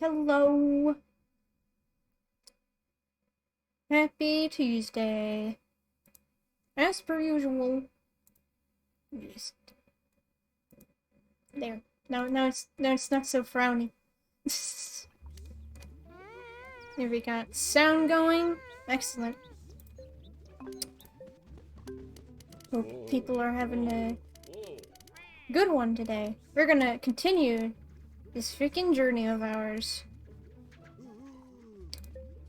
Hello. Happy Tuesday. As per usual. Just there. Now it's not so frowny. Here we got sound going. Excellent. Hope people are having a good one today. We're gonna continue this freaking journey of ours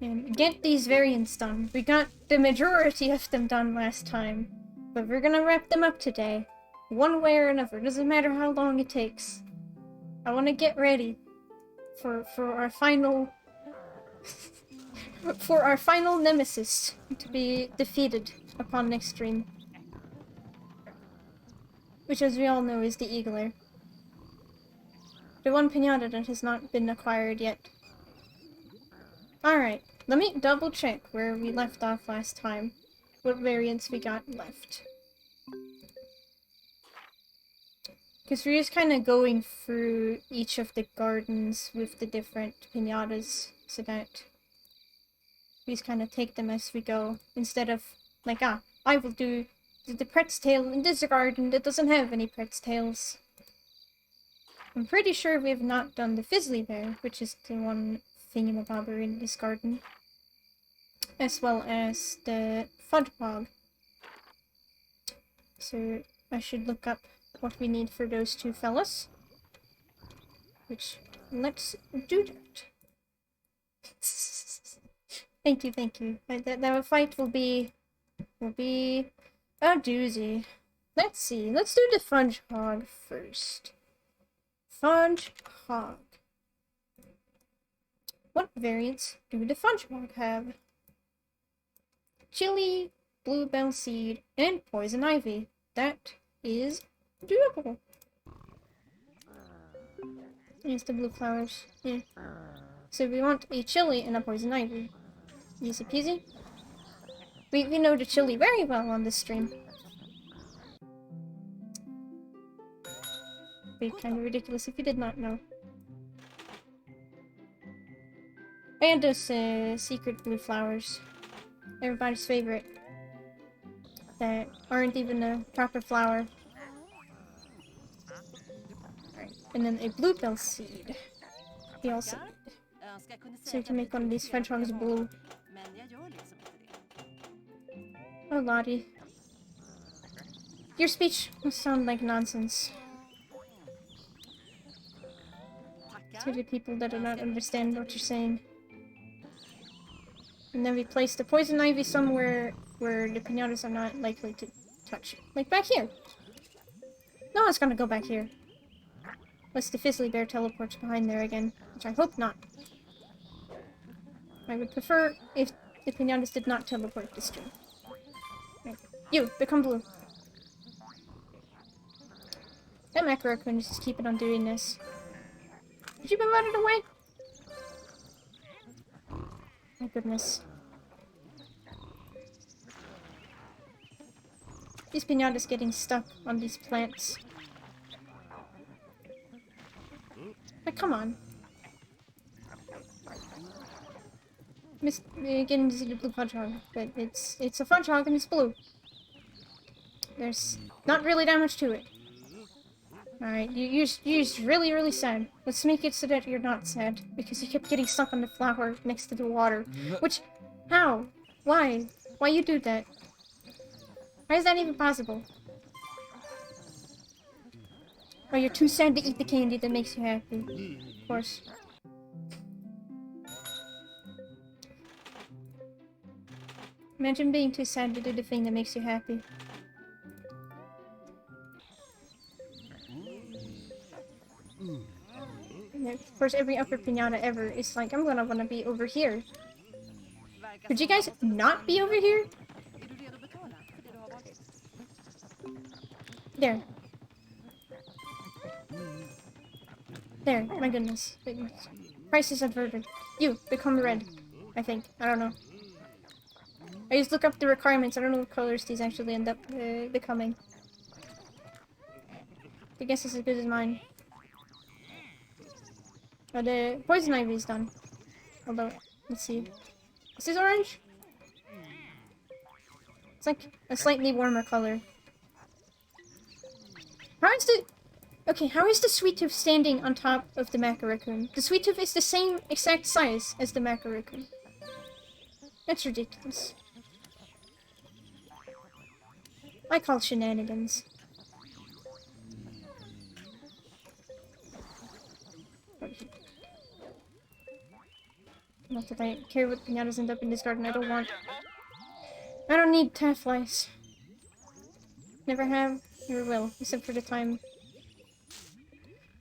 and get these variants done. We got the majority of them done last time, but we're gonna wrap them up today, one way or another. Doesn't matter how long it takes. I want to get ready for our final for our final nemesis to be defeated upon next stream, which, as we all know, is the Eagler. The one piñata that has not been acquired yet. Alright, let me double check where we left off last time. What variants we got left. Because we're just kind of going through each of the gardens with the different piñatas, so that we just kind of take them as we go, instead of, like, I will do the Pret's tail in this garden that doesn't have any Pret's tails. I'm pretty sure we have not done the Fizzly Bear, which is the one thingamabobber in this garden, as well as the Fudgepog. So I should look up what we need for those two fellas. Which, let's do that. Thank you. That fight will be a doozy. Let's see. Let's do the Fudgepog first. Fudgepog. What variants do the Fudgepog have? Chili, bluebell seed, and poison ivy. That is doable. Here's the blue flowers. Yeah. So we want a chili and a poison ivy. Easy peasy. We know the chili very well on this stream. Be kind of ridiculous if you did not know. And those secret blue flowers. Everybody's favorite. That aren't even a proper flower. Alright, and then a bluebell seed. We also need. So we can make one of these hedgehogs blue. Oh, Lottie. Your speech must sound like nonsense to the people that do not understand what you're saying. And then we place the poison ivy somewhere where the piñatas are not likely to touch. Like back here. No one's gonna go back here. Unless the Fizzly Bear teleports behind there again, which I hope not. I would prefer if the piñatas did not teleport this stream. Right. You, become blue. That macro raccoon is just keeping on doing this. Did you move out of the way? My goodness. These piñatas getting stuck on these plants. Like, come on. Getting to see the blue fudgehog, but it's a fudgehog and it's blue. There's not really that much to it. Alright, you're just really sad. Let's make it so that you're not sad, because you kept getting stuck on the flower next to the water. Which, how? Why? Why you do that? How is that even possible? Oh, you're too sad to eat the candy that makes you happy. Of course. Imagine being too sad to do the thing that makes you happy. And of course, every upper piñata ever is like, I'm gonna wanna be over here. Could you guys not be over here? There. There, my goodness. Price is adverted. You, become red. I think. I don't know. I just look up the requirements. I don't know what colors these actually end up becoming. I guess it's as good as mine. Oh, the poison ivy is done. Although, let's see. Is this orange? It's like a slightly warmer color. How is the... Okay, how is the sweet tooth standing on top of the macaroon? The sweet tooth is the same exact size as the macaroon. That's ridiculous. I call shenanigans. Not that I care what piñatas end up in this garden. I don't need tafflies. Never have, never will, except for the time.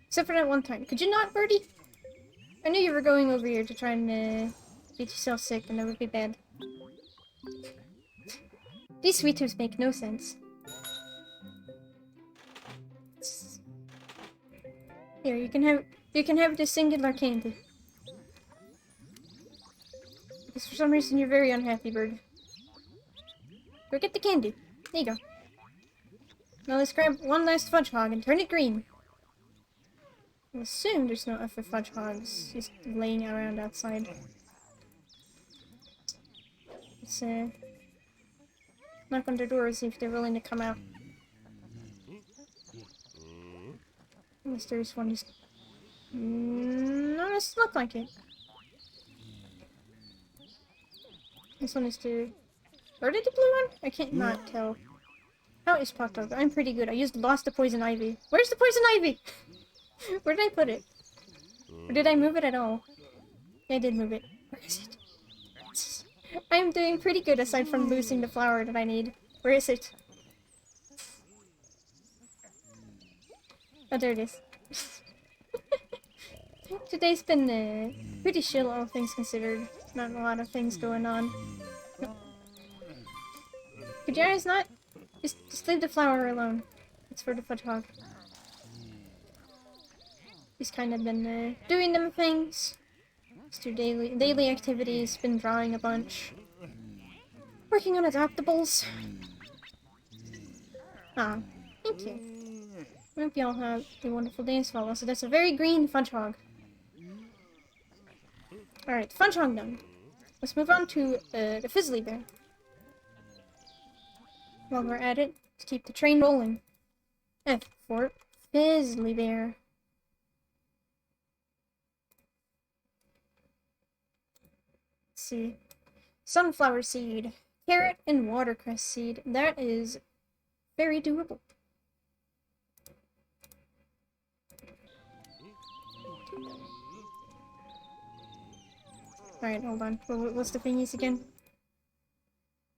Except for that one time. Could you not, Birdie? I knew you were going over here to try and get yourself sick, and that would be bad. These sweet tooths make no sense. Here, you can have this singular candy. Because for some reason you're very unhappy, bird. Go get the candy. There you go. Now let's grab one last fudge hog and turn it green. I assume there's no other fudge hogs just laying around outside. Let's knock on their door and see if they're willing to come out. Unless there's one just... No, this doesn't look like it. This one is the... Or did the blue one? I can't not tell. How is Pot Dog? I'm pretty good. I lost the poison ivy. Where's the poison ivy? Where did I put it? Or did I move it at all? Yeah, I did move it. Where is it? I'm doing pretty good aside from losing the flower that I need. Where is it? Oh, there it is. Today's been pretty chill, all things considered. Not a lot of things going on. Could you guys not? Just leave the flower alone. It's for the fudge hog. He's kind of been doing them things. Just do daily activities. Been drawing a bunch. Working on adoptables. Ah, thank you. I hope y'all have a wonderful day as well. So that's a very green fudge hog. Alright, fudge hog done. Let's move on to the Fizzly Bear. While we're at it, let's keep the train rolling. F for Fizzly Bear. Let's see. Sunflower seed, carrot, and watercress seed. That is very doable. Alright, hold on. What's the thingies again?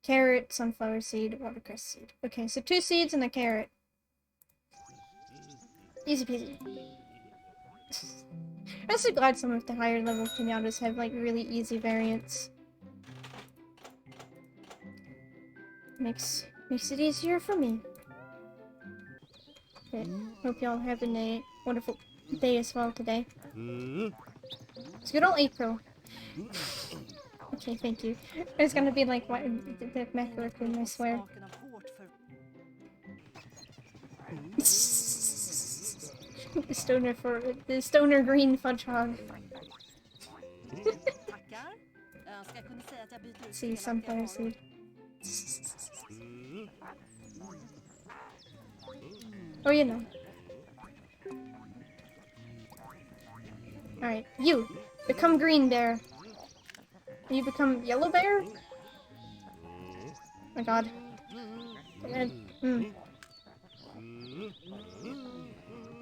Carrot, sunflower seed, watercress seed. Okay, so 2 seeds and a carrot. Easy peasy. I'm so glad some of the higher level piñatas have like really easy variants. Makes it easier for me. Okay, hope y'all having a wonderful day as well today. It's good old April. Okay, thank you. It's gonna be like what the macaroon, I swear. the stoner green fudge hog. See, sunflower seed. Oh, you know. Alright, you! Become green bear. You become yellow bear? Oh my god.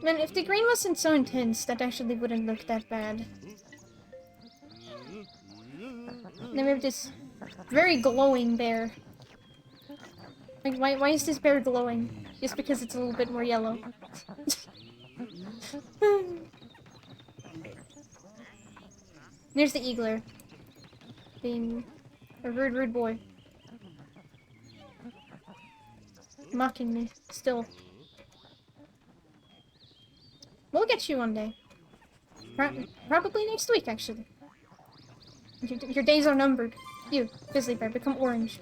Man, if the green wasn't so intense, that actually wouldn't look that bad. Then we have this very glowing bear. Like, why is this bear glowing? Just because it's a little bit more yellow. There's the eagler. Being a rude boy. Mocking me, still. We'll get you one day. Probably next week, actually. Your days are numbered. You, Fizzly Bear, become orange.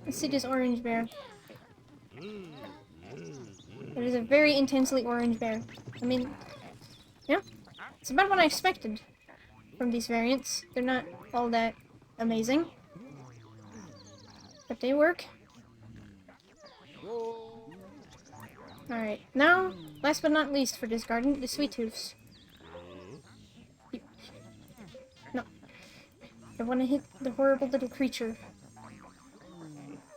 Let's see this orange bear. It is a very intensely orange bear. I mean, yeah, it's about what I expected from these variants. They're not all that amazing, but they work. Alright, now, last but not least for this garden, the sweet tooths. No. I want to hit the horrible little creature.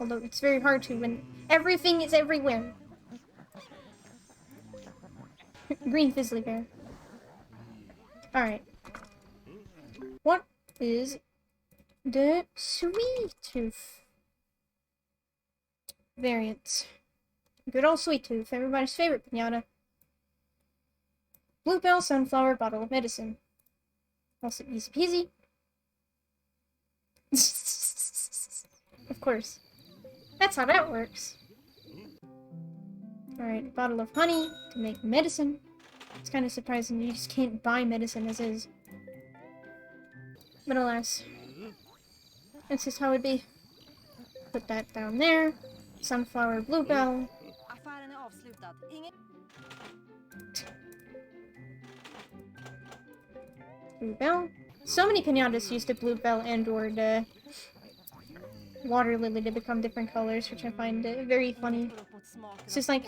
Although it's very hard to when everything is everywhere. Green Fizzly Bear. Alright. What is the sweet tooth variant? Good old sweet tooth, everybody's favorite piñata. Bluebell sunflower bottle of medicine. Also easy peasy. Of course. That's how that works. Alright, bottle of honey to make medicine. It's kind of surprising you just can't buy medicine as is. But alas. That's just how it be. Put that down there. Sunflower bluebell. Bluebell. So many piñatas use the bluebell and or the water lily to become different colors, which I find very funny. It's just like,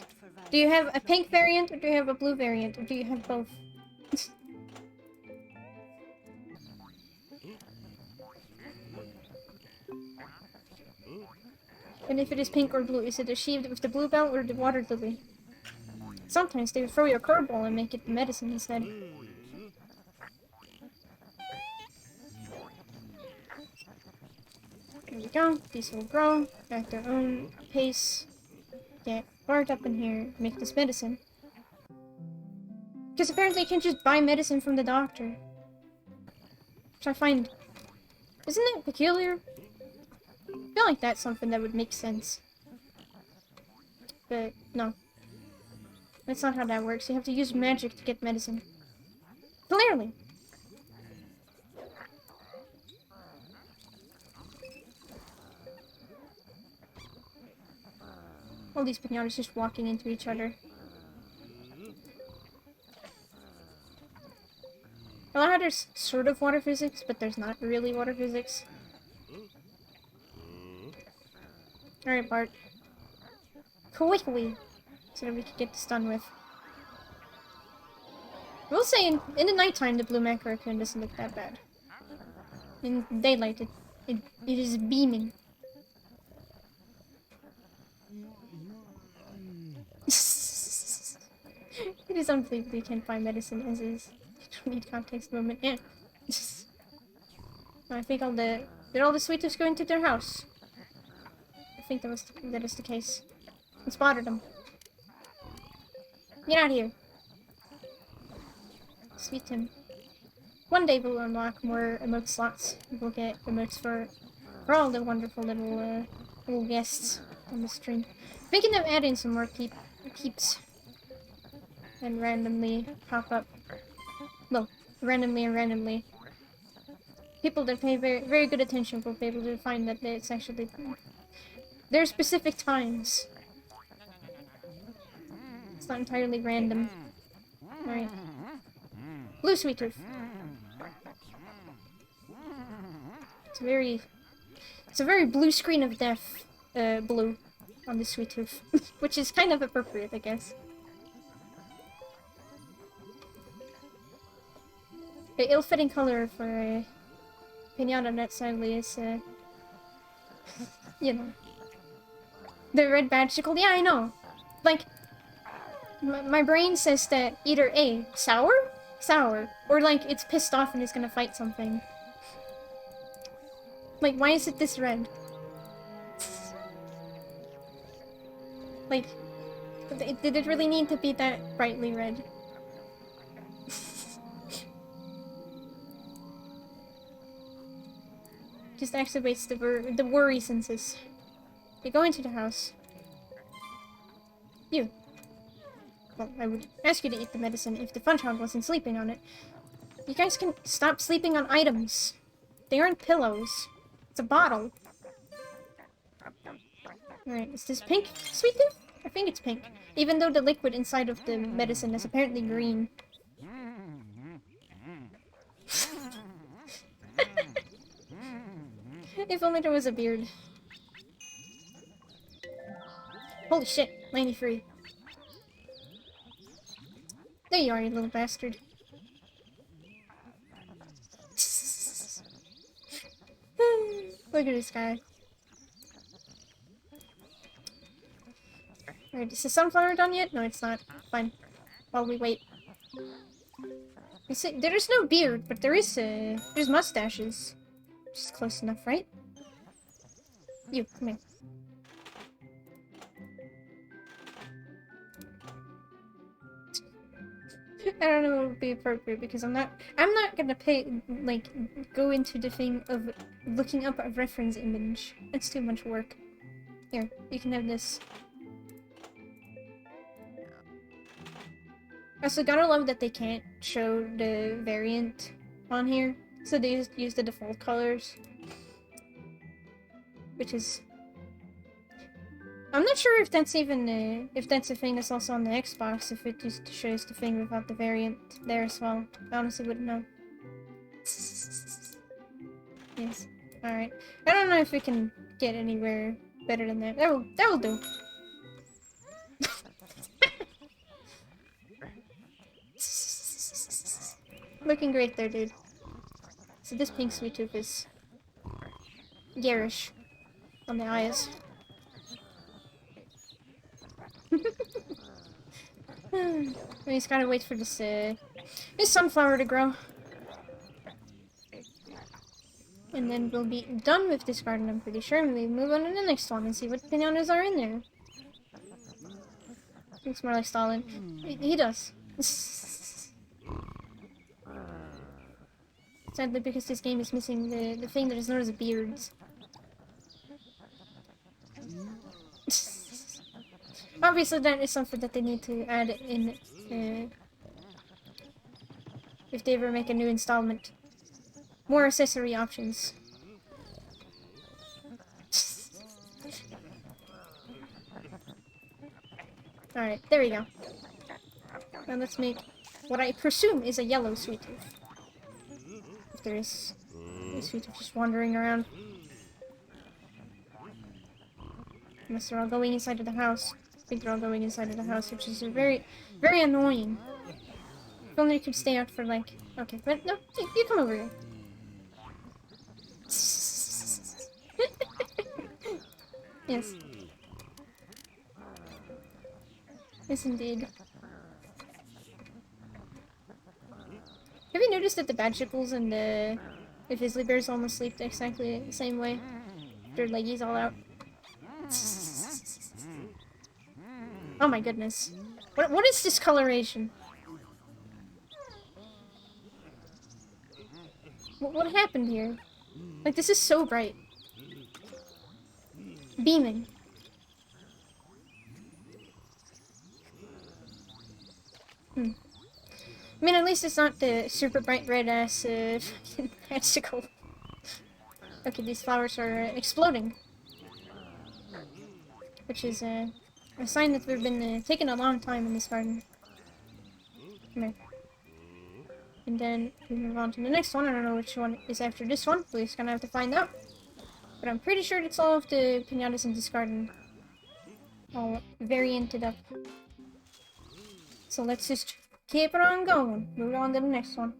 do you have a pink variant, or do you have a blue variant, or do you have both? And if it is pink or blue, is it achieved with the bluebell or the water lily? Sometimes they would throw you a curveball and make it the medicine instead. There we go. These will grow at their own pace. Get barred up in here, make this medicine. Because apparently you can just buy medicine from the doctor. Which I find... Isn't it peculiar? I feel like that's something that would make sense. But, no. That's not how that works. You have to use magic to get medicine. Clearly! All these piñatas just walking into each other. I love how there's sort of water physics, but there's not really water physics. Alright, Bart. Quickly! So that we can get this done with. I will say, in the nighttime, the blue macro raccoon doesn't look that bad. In daylight, it is beaming. It is unbelievable you can't find medicine as is. You don't need context moment. Yeah. I think did all the sweet tooths go into their house? I think that is the case. I spotted them. Get out of here. Sweet Tim. One day we'll unlock more emote slots. We'll get emotes for all the wonderful little guests on the stream. Thinking of adding some more peeps. And randomly pop up. Well, randomly and randomly. People that pay very, very good attention will be able to find that it's actually... There are specific times. It's not entirely random. Alright. Blue sweet tooth. It's a very blue screen of death, blue on the sweet tooth. Which is kind of appropriate, I guess. The ill-fitting color for a piñata that sadly is, you know. The red badgicle, yeah, I know. Like, my brain says that either A, sour? Sour. Or like, it's pissed off and it's gonna fight something. Like, why is it this red? Like, did it really need to be that brightly red? Just activates the worry senses. You go into the house. You. Well, I would ask you to eat the medicine if the fun child wasn't sleeping on it. You guys can stop sleeping on items. They aren't pillows. It's a bottle. Alright, is this pink sweet tooth? I think it's pink. Even though the liquid inside of the medicine is apparently green. If only there was a beard. Holy shit, 93. There you are, you little bastard. Look at this guy. Alright, is the sunflower done yet? No, it's not. Fine. While we wait. There's no beard, but there's mustaches. Which is close enough, right? You, come here. I don't know what would be appropriate because I'm not gonna go into the thing of looking up a reference image. It's too much work. Here, you can have this. I also gotta love that they can't show the variant on here, so they just use the default colors. Which is... I'm not sure if that's even, if that's a thing that's also on the Xbox, if it just shows the thing without the variant there as well. I honestly wouldn't know. Yes. Alright. I don't know if we can get anywhere better than that. That will do. Looking great there, dude. So this pink sweet tooth is garish on the eyes. We just gotta wait for this sunflower to grow. And then we'll be done with this garden, I'm pretty sure, and we move on to the next one and see what piñatas are in there. Looks more like Stalin. He does. Sadly, because this game is missing the thing that is known as beards. Obviously, that is something that they need to add in if they ever make a new installment. More accessory options. Alright, there we go. Now let's make what I presume is a yellow sweet tooth. If there is a sweet tooth just wandering around. Unless they're all going inside of the house. I think they're all going inside of the house, which is very, very annoying. If only you could stay out for like... Okay, but no, you come over here. Yes. Yes, indeed. Have you noticed that the Badgiples and the Fizzly Bears almost sleep exactly the same way? Their leggies all out. Oh my goodness. What is this coloration? What happened here? Like, this is so bright. Beaming. I mean, at least it's not the super bright red ass magical. Okay, these flowers are exploding. Which is a sign that we've been taking a long time in this garden. Come here. And then we move on to the next one. I don't know which one is after this one. We're just gonna have to find out. But I'm pretty sure it's all of the piñatas in this garden. All varianted up. So let's just keep it on going. Move on to the next one.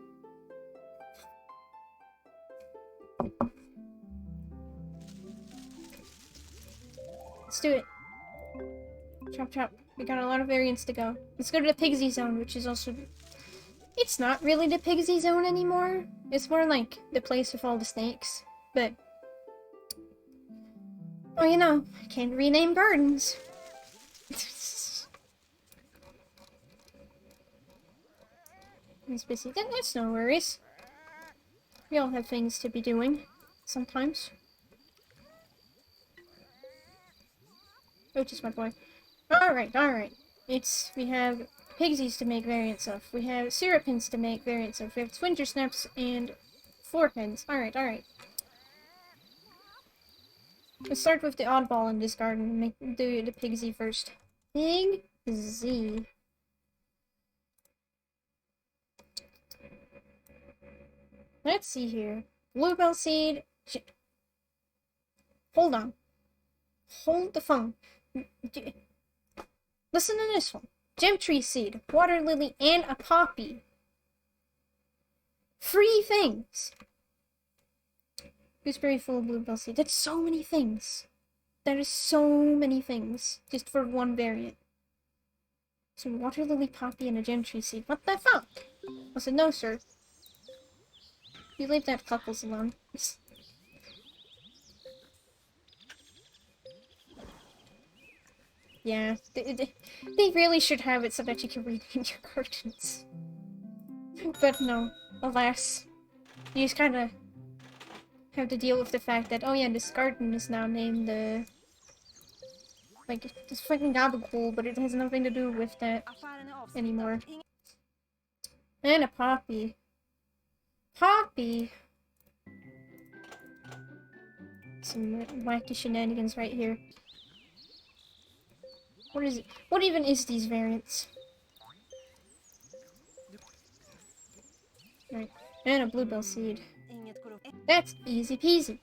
Let's do it. Chop chop. We got a lot of variants to go. Let's go to the Pigsy Zone, which is also... It's not really the Pigsy Zone anymore. It's more like the place with all the snakes. But... well, you know, I can't rename gardens. He's busy. That's no worries. We all have things to be doing. Sometimes. Oh, just my boy. Alright, alright. We have Pigsies to make variants of. We have Syrupins to make variants of. We have Twinger Snaps and Floorpins. Alright, alright. Let's start with the oddball in this garden and do the Pigsy first. Big Z. Let's see here. Bluebell seed. Hold on. Hold the phone. Listen to this one. Gem tree seed, water lily, and a poppy. 3 things. Gooseberry full of bluebell seed. That's so many things. That is so many things. Just for one variant. So water lily, poppy, and a gem tree seed. What the fuck? I said, no, sir. You leave that couples alone. Yeah, they really should have it so that you can rename your gardens. But no, alas. You just kind of have to deal with the fact that, oh yeah, this garden is now named, like, it's fucking gabagool, but it has nothing to do with that anymore. And a poppy. Poppy! Some wacky shenanigans right here. What is it? What even is these variants? Right. And a bluebell seed. That's easy peasy.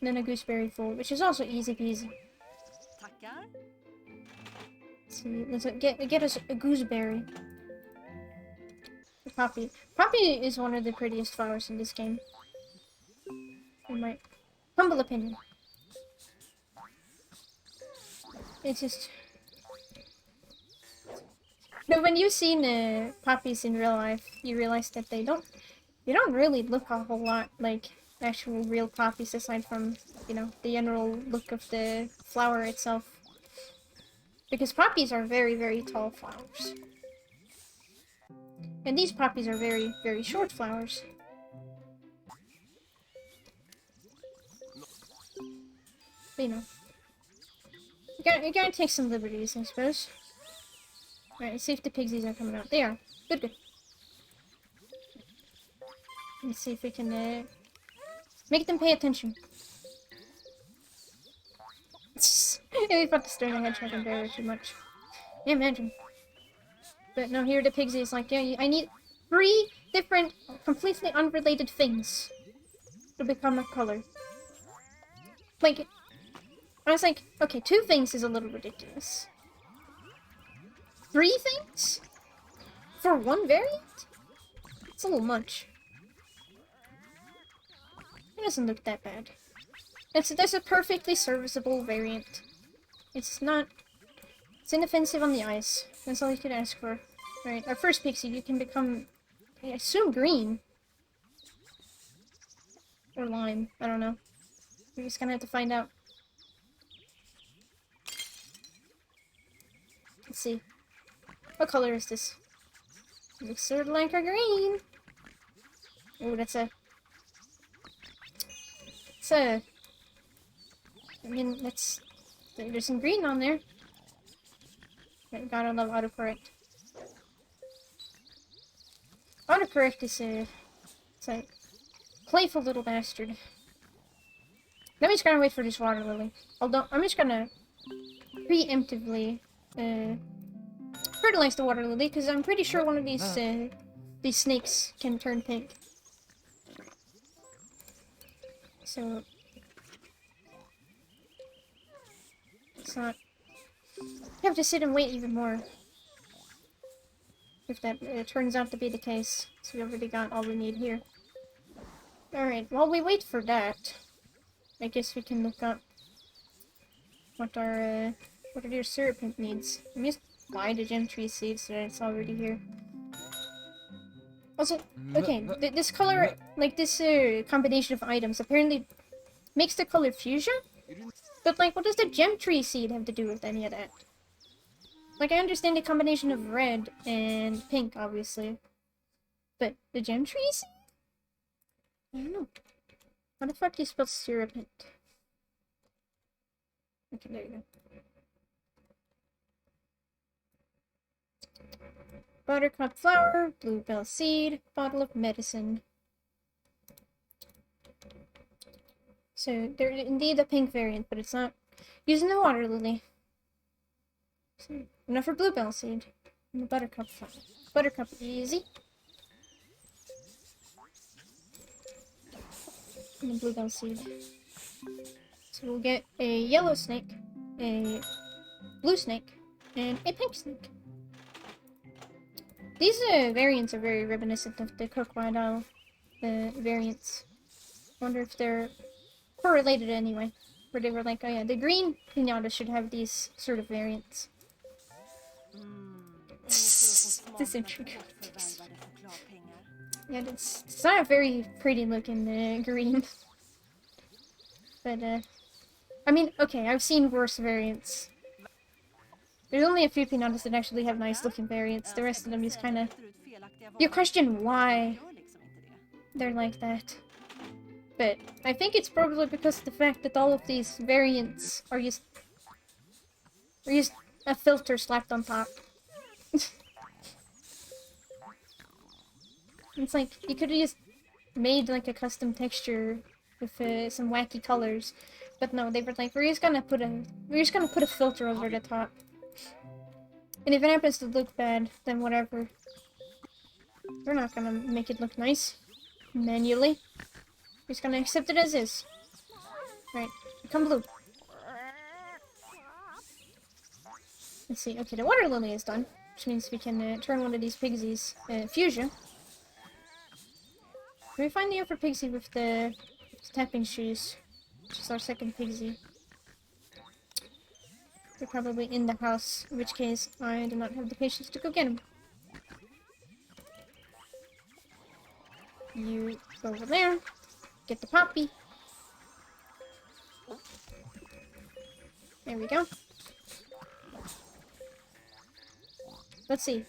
And then a gooseberry full, which is also easy peasy. Let's see, let's get us a gooseberry. A poppy. Poppy is one of the prettiest flowers in this game. In my humble opinion. It's just... But when you've seen poppies in real life, you realize that they don't really look a whole lot like actual real poppies aside from, you know, the general look of the flower itself. Because poppies are very, very tall flowers. And these poppies are very, very short flowers. But, you know. You gotta take some liberties, I suppose. Alright, let's see if the pigsies are coming out. They are. Good, good. Let's see if we can, make them pay attention. We about to start the hedgehog and bear too much. Yeah, imagine. But no, here the pigsies like, yeah, I need 3 different, completely unrelated things to become a color. Like, I was like, okay, 2 things is a little ridiculous. 3 things? For one variant? It's a little much. It doesn't look that bad. That's a perfectly serviceable variant. It's not... It's inoffensive on the eyes. That's all you could ask for. Alright, our first pixie, you can become... I assume green. Or lime. I don't know. We're just gonna have to find out. Let's see. What color is this? It looks sort of like a green. Oh, that's a... It's a... I mean, that's... There's some green on there. Gotta love autocorrect. Autocorrect is a... It's a playful little bastard. I'm just gonna wait for this water lily. Although, I'm just gonna preemptively, fertilize the water lily, because I'm pretty sure one of these snakes can turn pink. So... It's not... You have to sit and wait even more. If that turns out to be the case. So we already got all we need here. Alright, while we wait for that, I guess we can look up what our dear syrup needs. Let me just buy the gem tree seeds so that it's already here. Also, okay, this color, like this combination of items apparently makes the color fuchsia? But like, what does the gem tree seed have to do with any of that? Like, I understand the combination of red and pink, obviously. But the gem tree seed? I don't know. How the fuck do you spell syrupant? Okay, there you go. Buttercup flower, bluebell seed, bottle of medicine. So, there's indeed a pink variant, but it's not using the water lily. So, enough for bluebell seed. And the buttercup flower. Buttercup, easy. And the bluebell seed. So we'll get a yellow snake, a blue snake, and a pink snake. These variants are very reminiscent of the crocodile variants. Wonder if they're correlated anyway. Where they were like, oh yeah, the green piñata should have these sort of variants. This intriguing. Yeah, it's not a very pretty looking green. But, I mean, okay, I've seen worse variants. There's only a few piñatas that actually have nice looking variants. The rest of them just kinda... You question why they're like that. But I think it's probably because of the fact that all of these variants are just a filter slapped on top. It's like, you could have just made like a custom texture with some wacky colors. But no, they were like, we're just gonna put a filter over the top. And if it happens to look bad, then whatever. We're not gonna make it look nice. Manually. We're just gonna accept it as is. Right, become blue. Let's see, okay, the water lily is done. Which means we can turn one of these pigsies fusion. Can we find the upper pixie with the tapping shoes? Which is our second pixie. They're probably in the house, in which case I do not have the patience to go get them. You go over there, get the poppy. There we go. Let's see.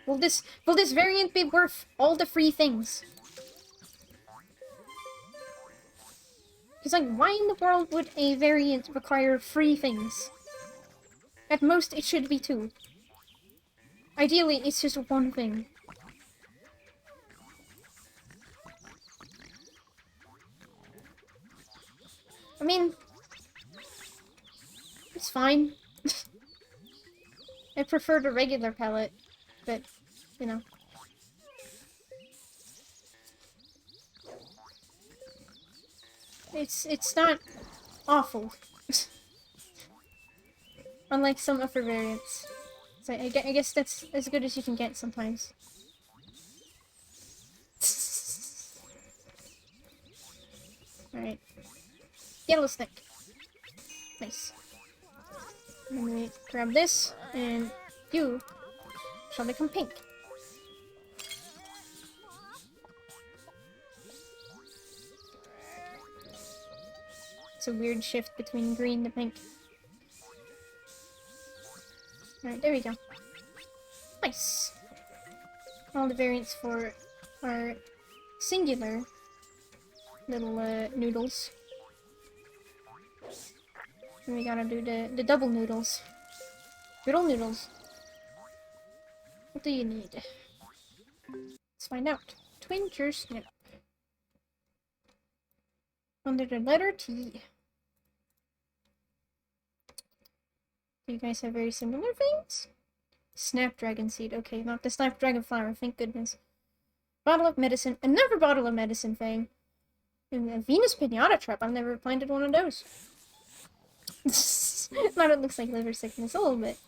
Will this variant be worth all the free things? Because, like, why in the world would a variant require free things? At most, it should be 2. Ideally, it's just 1 thing. I mean... It's fine. I prefer the regular palette, but, you know. It's not awful. Unlike some upper variants. So I guess that's as good as you can get sometimes. Alright. Yellow snake. Nice. Let me grab this, and you shall become pink. It's a weird shift between green to pink. Alright, there we go. Nice! All the variants for our singular little noodles. And we gotta do the double noodles. Riddle noodles. What do you need? Let's find out. Twinger snip. Under the letter T. Do you guys have very similar things? Snapdragon seed. Okay, not the snapdragon flower, thank goodness. Bottle of medicine. Another bottle of medicine thing. And a Venus Piñata trap. I've never planted one of those. Now it looks like liver sickness a little bit.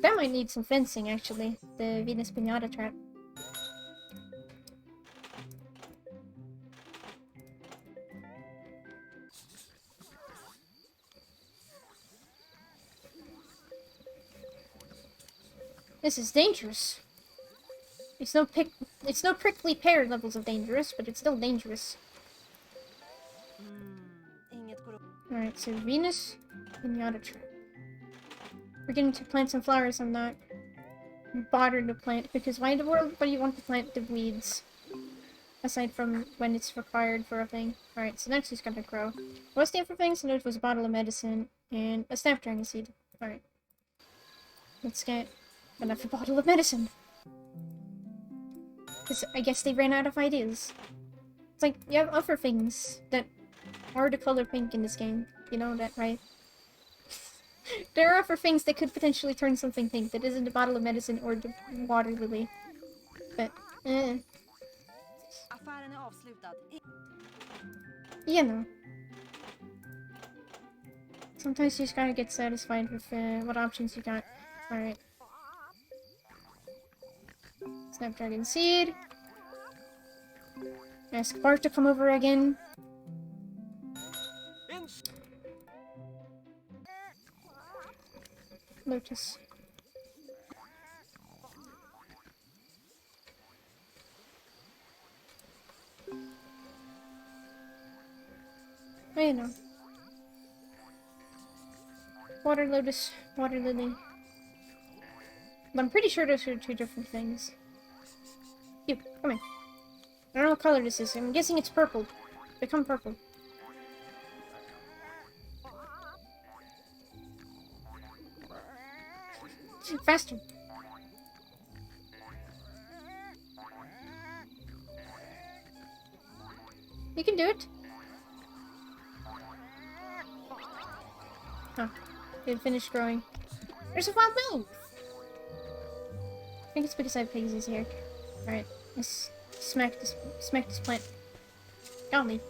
That might need some fencing, actually. The Venus Piñata trap. This is dangerous. It's no prickly pear levels of dangerous, but it's still dangerous. Alright, so Venus Piñata trap. We're getting to plant some flowers I'm not bothered to plant, because why in the world would you want to plant the weeds? Aside from when it's required for a thing. Alright, so next it's gonna grow. What's the other thing? So there was a bottle of medicine and a snapdragon seed. Alright. Let's get another bottle of medicine. Because I guess they ran out of ideas. It's like, you have other things that are the color pink in this game. You know that, right? There are for things that could potentially turn something pink that isn't a bottle of medicine or the water lily. But, you know. Sometimes you just gotta get satisfied with what options you got. Alright. Snapdragon Seed. Ask Bart to come over again. Lotus. Oh, you know. Water Lotus, Water Lily. But I'm pretty sure those are two different things. You, come here. I don't know what color this is. I'm guessing it's purple. Become purple. Faster. You can do it. Huh. It finished growing. There's a wild milk! I think it's because I have pigsies here. Alright, let's smack this plant. Golly.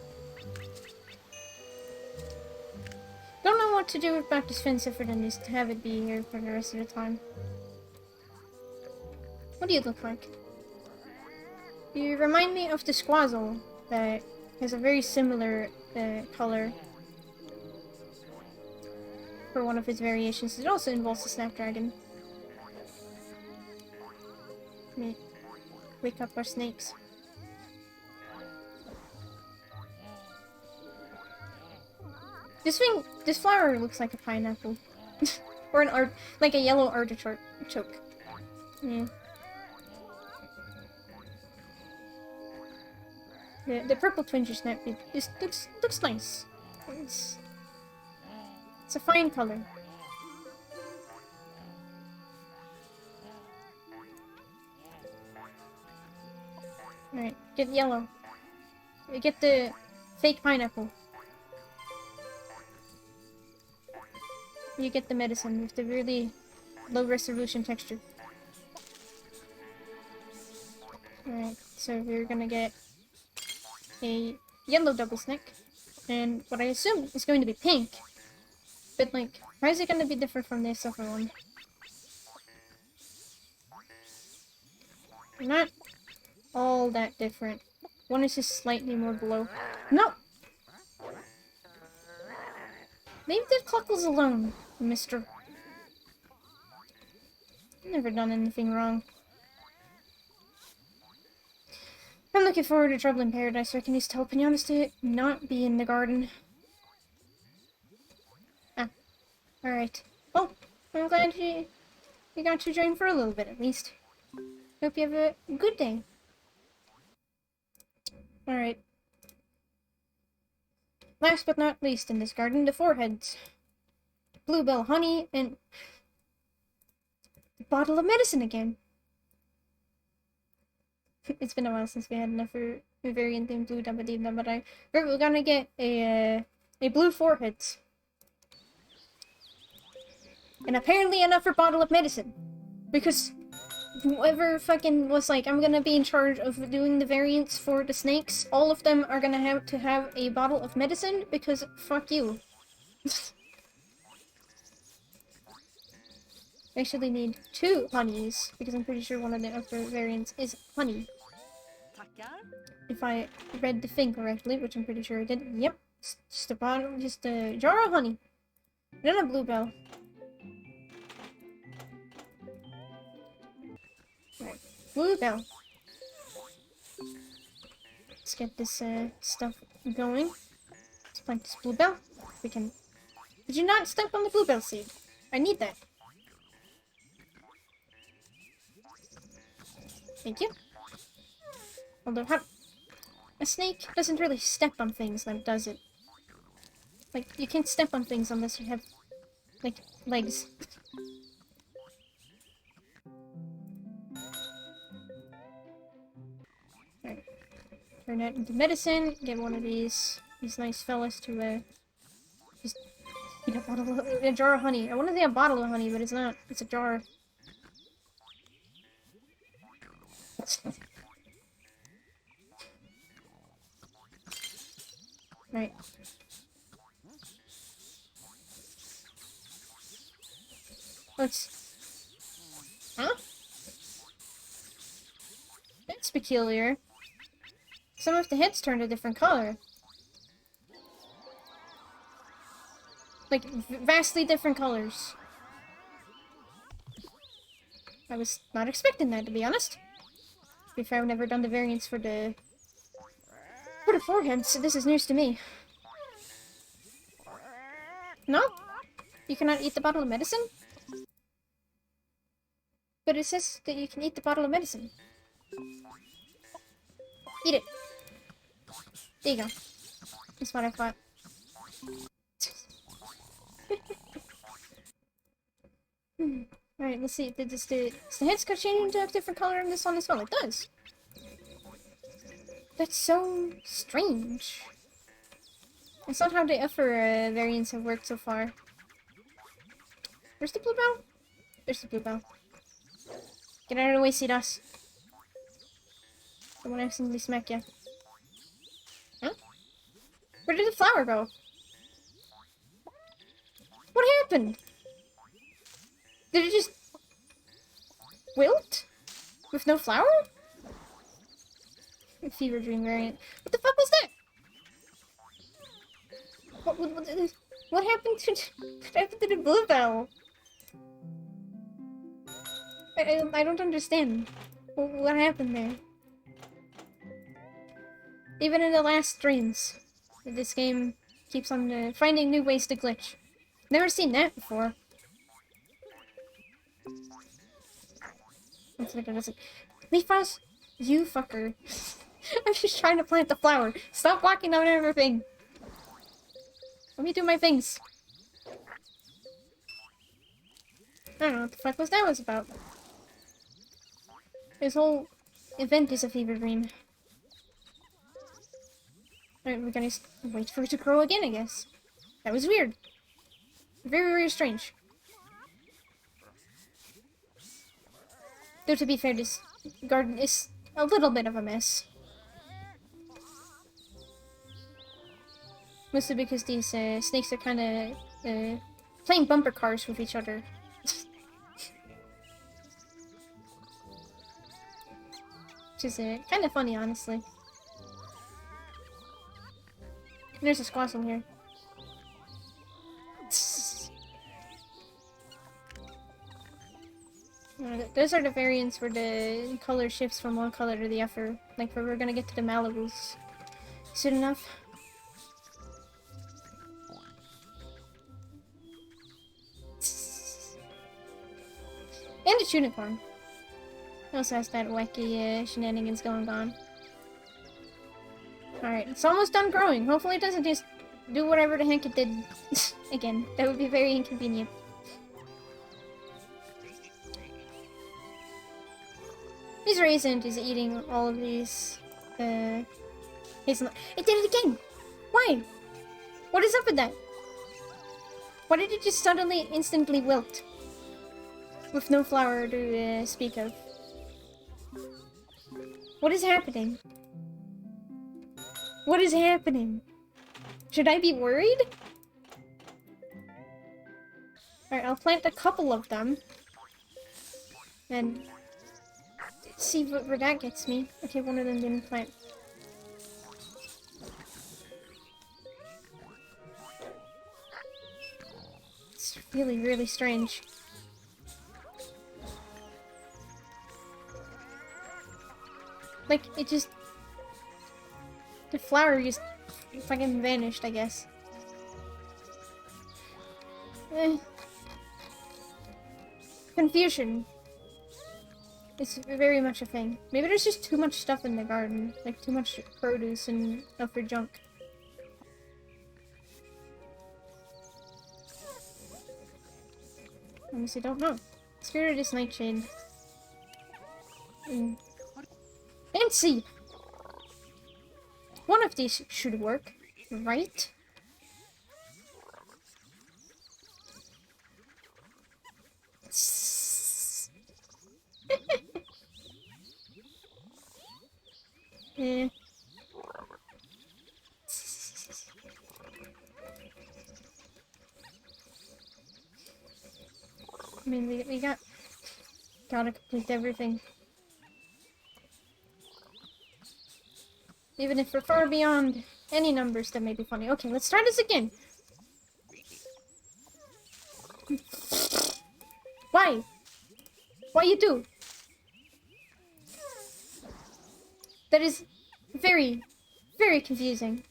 Don't know what to do about this fence other than just have it be here for the rest of the time. What do you look like? You remind me of the squazzle that has a very similar color for one of its variations. It also involves a snapdragon. Let me wake up our snakes. This flower looks like a pineapple. Or like a yellow artichoke. Yeah. The purple twinger snap just looks nice. It's a fine color. Alright, get yellow. Get the fake pineapple. You get the medicine with the really low resolution texture. Alright, so we're gonna get a yellow double snake, and what I assume is going to be pink. But like, why is it gonna be different from this other one? Not all that different. One is just slightly more below. No! Leave the cluckles alone, mister. I've never done anything wrong. I'm looking forward to Trouble in Paradise so I can just tell piñatas to not be in the garden. Ah. Alright. Well, I'm glad you got to join for a little bit at least. Hope you have a good day. Alright. Last but not least in this garden, the foreheads. Bluebell honey and a bottle of medicine again. It's been a while since we had enough for a variant in blue dabba-dee-da, but we're gonna get a blue foreheads. And apparently another bottle of medicine. Because whoever fucking was like, I'm gonna be in charge of doing the variants for the snakes, all of them are gonna have to have a bottle of medicine, because fuck you. I actually need 2 honeys, because I'm pretty sure one of the other variants is honey. If I read the thing correctly, which I'm pretty sure I did. Yep. Just a bottle, just a jar of honey. Then a bluebell. Right. Bluebell. Let's get this stuff going. Let's plant this bluebell. We can... Did you not step on the bluebell seed? I need that. Thank you. Although, a snake doesn't really step on things, like, does it? Like, you can't step on things unless you have, like, legs. Alright. Turn that into medicine. Get one of these nice fellas to, just Eat a jar of honey. I want to say a bottle of honey, but it's not. It's a jar. Right. Let's... Huh? That's peculiar. Some of the heads turned a different color. Like, vastly different colors. I was not expecting that, to be honest. To be fair, I've never done the variants for the forehead, so this is news to me. No? You cannot eat the bottle of medicine? But it says that you can eat the bottle of medicine. Eat it. There you go. That's what I thought. Alright, let's see. Does the heads got changed into a different color in this one as well? It does. That's so strange. That's not how the upper variants have worked so far. Where's the blue bell? There's the blue bell. Get out of the way, Cedos. I won't accidentally smack you. Huh? Where did the flower go? What happened? Did it just... wilt? With no flower? Fever dream variant. What the fuck was that? What happened to the blue bell? I don't understand. What happened there? Even in the last streams, this game keeps on finding new ways to glitch. Never seen that before. Leafrost, you fucker. I'm just trying to plant the flower. Stop walking on everything. Let me do my things. I don't know what the fuck that was about. This whole event is a fever dream. Alright, we're gonna wait for it to grow again, I guess. That was weird. Very, very strange. Though to be fair, this garden is a little bit of a mess. Mostly because these snakes are kind of playing bumper cars with each other. Which is kind of funny, honestly. There's a squassel here. Those are the variants where the color shifts from one color to the other. Like, where we're gonna get to the Malibus soon enough. And it's unicorn. It also has that wacky shenanigans going on. Alright, it's almost done growing. Hopefully it doesn't just do whatever the heck it did again. That would be very inconvenient. This raisin is eating all of these hazelnut. It did it again! Why? What is up with that? Why did it just suddenly, instantly wilt? With no flower to speak of. What is happening? What is happening? Should I be worried? Alright, I'll plant a couple of them. And see where that gets me. Okay, one of them didn't plant. It's really, really strange. Like, it just... the flower just fucking vanished, I guess. Confusion. It's very much a thing. Maybe there's just too much stuff in the garden. Like, too much produce and other junk. Honestly, don't know. Spirit is Nightshade. Fancy! One of these should work, right? Yeah. I mean, we gotta complete everything. Even if we're far beyond any numbers that may be funny. Okay, let's try this again. Why? Why you do? That is very, very confusing.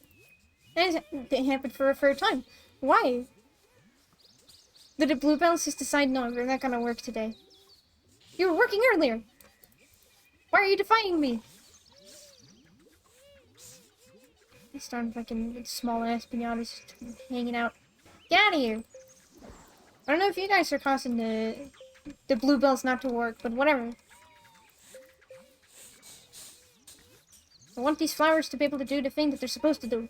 And it happened for a third time. Why? Did the bluebells just decide, no, we're not gonna work today? You were working earlier! Why are you defying me? I started fucking small ass piñatas hanging out. Get out of here! I don't know if you guys are causing the bluebells not to work, but whatever. I want these flowers to be able to do the thing that they're supposed to do.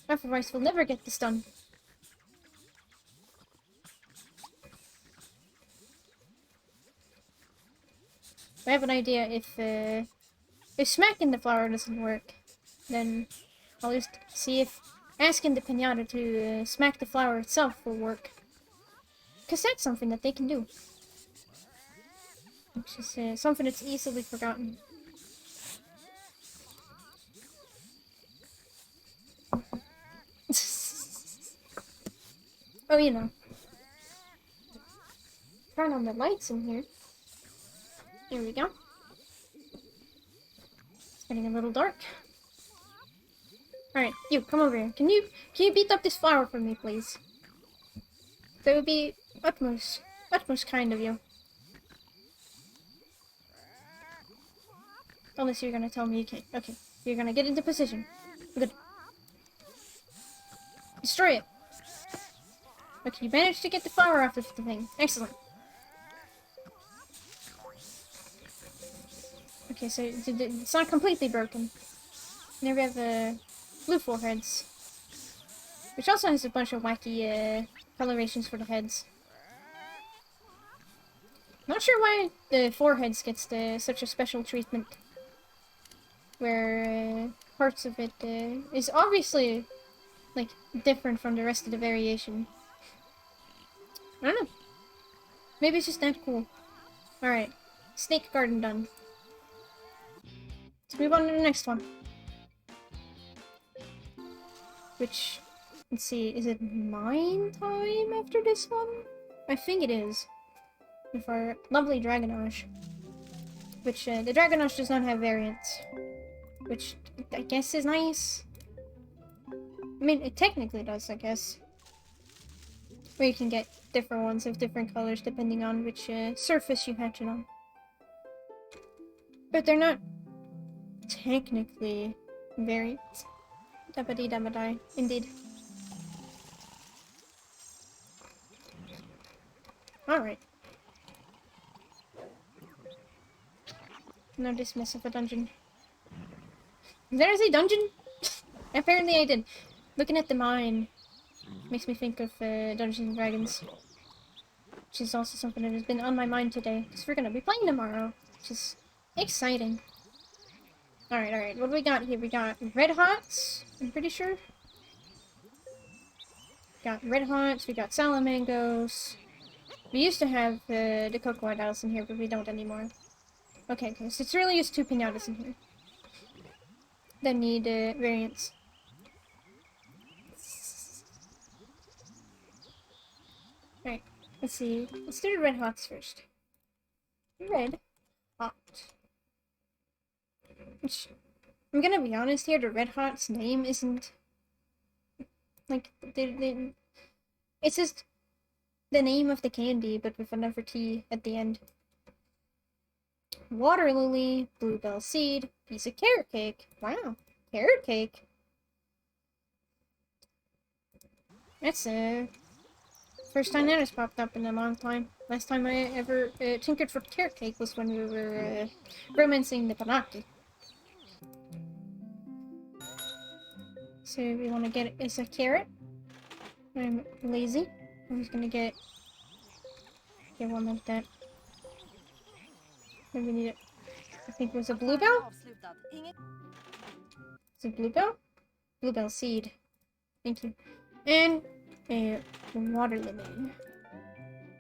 Otherwise, we'll never get this done. I have an idea. If smacking the flower doesn't work, then I'll just see if asking the piñata to smack the flower itself will work. Because that's something that they can do. Which is something that's easily forgotten. Oh, you know. Turn on the lights in here. There we go. It's getting a little dark. Alright, you, come over here. Can you beat up this flower for me, please? That would be utmost kind of you. Unless you're gonna tell me you can't. Okay, you're gonna get into position. Good. Destroy it. Okay, you managed to get the flower off of the thing. Excellent. Okay, so it's not completely broken. Now we have the blue foreheads, which also has a bunch of wacky colorations for the heads. Not sure why the foreheads gets such a special treatment, where parts of it is obviously like different from the rest of the variation. I don't know. Maybe it's just that cool. Alright. Snake garden done. Let's move on to the next one. Which, let's see, is it mine time after this one? I think it is. With our lovely Dragonage. Which, the Dragonage does not have variants. Which, I guess is nice. I mean, it technically does, I guess. Where you can get different ones of different colors depending on which surface you hatch it on. But they're not technically variants. Dabba-dee-dabba-die. Indeed. Alright. No dismiss of a dungeon. Did I say dungeon? Apparently I did. Looking at the mine makes me think of Dungeons and Dragons. Which is also something that has been on my mind today. Because we're gonna be playing tomorrow. Which is exciting. Alright. What do we got here? We got Red Hots, I'm pretty sure. Got Red Hots, we got Salamangos. We used to have the Cocoa Dolls in here, but we don't anymore. Okay, so it's really just 2 piñatas in here. That need variants. Alright, let's see. Let's do the Red Hots first. Red Hot. Which, I'm gonna be honest here, the Red Hot's name isn't... Like, it's just the name of the candy, but with another T at the end. Water Lily, Bluebell Seed, piece of carrot cake. Wow, carrot cake. That's first time that has popped up in a long time. Last time I ever tinkered for carrot cake was when we were romancing the Panaki. So we want to get is a carrot. I'm lazy. I'm just gonna get one like that. Then we need it. I think it was a bluebell? Is it bluebell? Bluebell seed. Thank you. And a water lemon.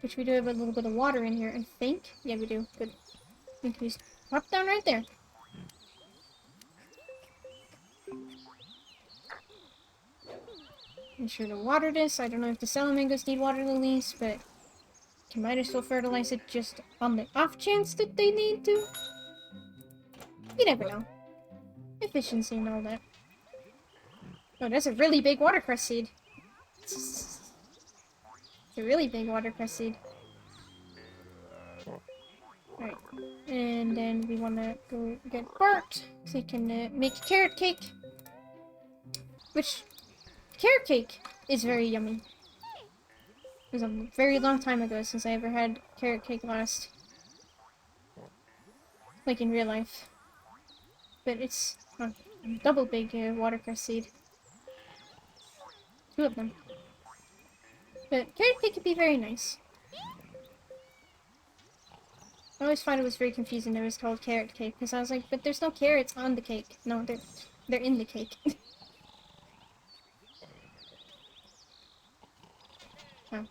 Which we do have a little bit of water in here, I think. Yeah, we do. Good. I think we just pop down right there. I'm sure to water this. I don't know if the salamangos need water lilies, but you might as well fertilize it just on the off chance that they need to. You never know. Efficiency and all that. Oh, that's a really big watercress seed. It's a really big watercress seed. Alright. And then we want to go get Bart so he can make carrot cake. Which, carrot cake is very yummy. It was a very long time ago since I ever had carrot cake last. Like in real life. But it's a double big watercress seed. 2 of them. But carrot cake could be very nice. I always thought it was very confusing that it was called carrot cake, because I was like, but there's no carrots on the cake. No, they're in the cake. Oh.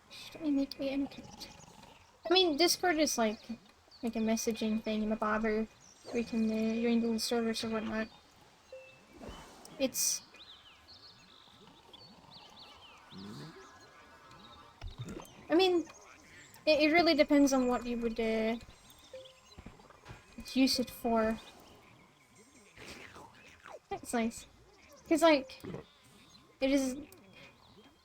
Should I make an account? I mean, Discord is like a messaging thing in a bobber. We can join little servers or whatnot. It's... I mean, it really depends on what you would use it for. That's nice. Because, like, it is,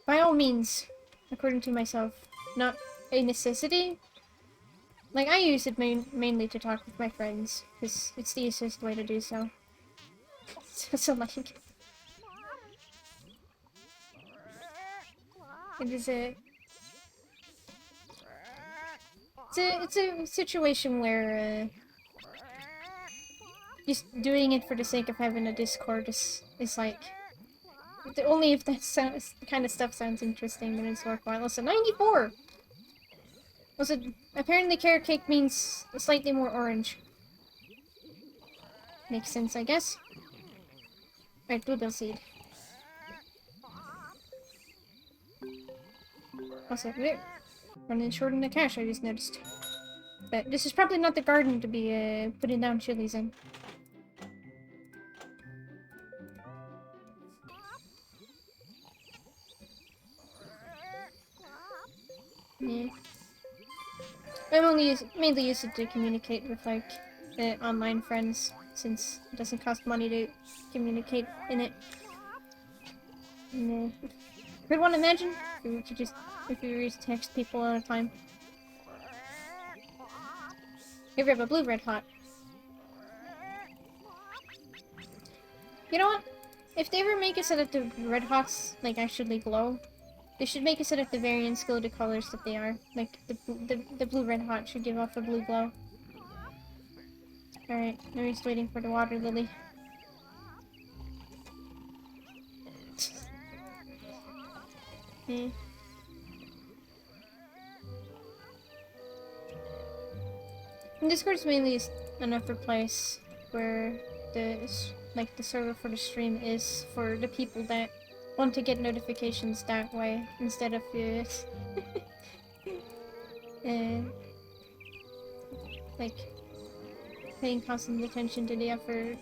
by all means, according to myself, not a necessity. Like, I use it mainly to talk with my friends, because it's the easiest way to do so. So, like... It is a... It's a situation where, just doing it for the sake of having a Discord is like... Only if that kind of stuff sounds interesting, then it's worthwhile. Also, 94! Also, apparently carrot cake means slightly more orange. Makes sense, I guess. Right, bluebell seed. Also, we're running short on the cash, I just noticed. But this is probably not the garden to be putting down chilies in. Yeah. I'm only mainly use it to communicate with, like, online friends, since it doesn't cost money to communicate in it. And, could one imagine if you were to text people all the time? If you have a blue red hot. You know what? If they ever make it so that the red hots, like, actually glow, they should make it so that the variants glow the colors that they are. Like, the blue red hot should give off a blue glow. Alright, now we're just waiting for the water lily. And Discord's mainly another place where the server for the stream is for the people that want to get notifications that way instead of like paying constant attention to the other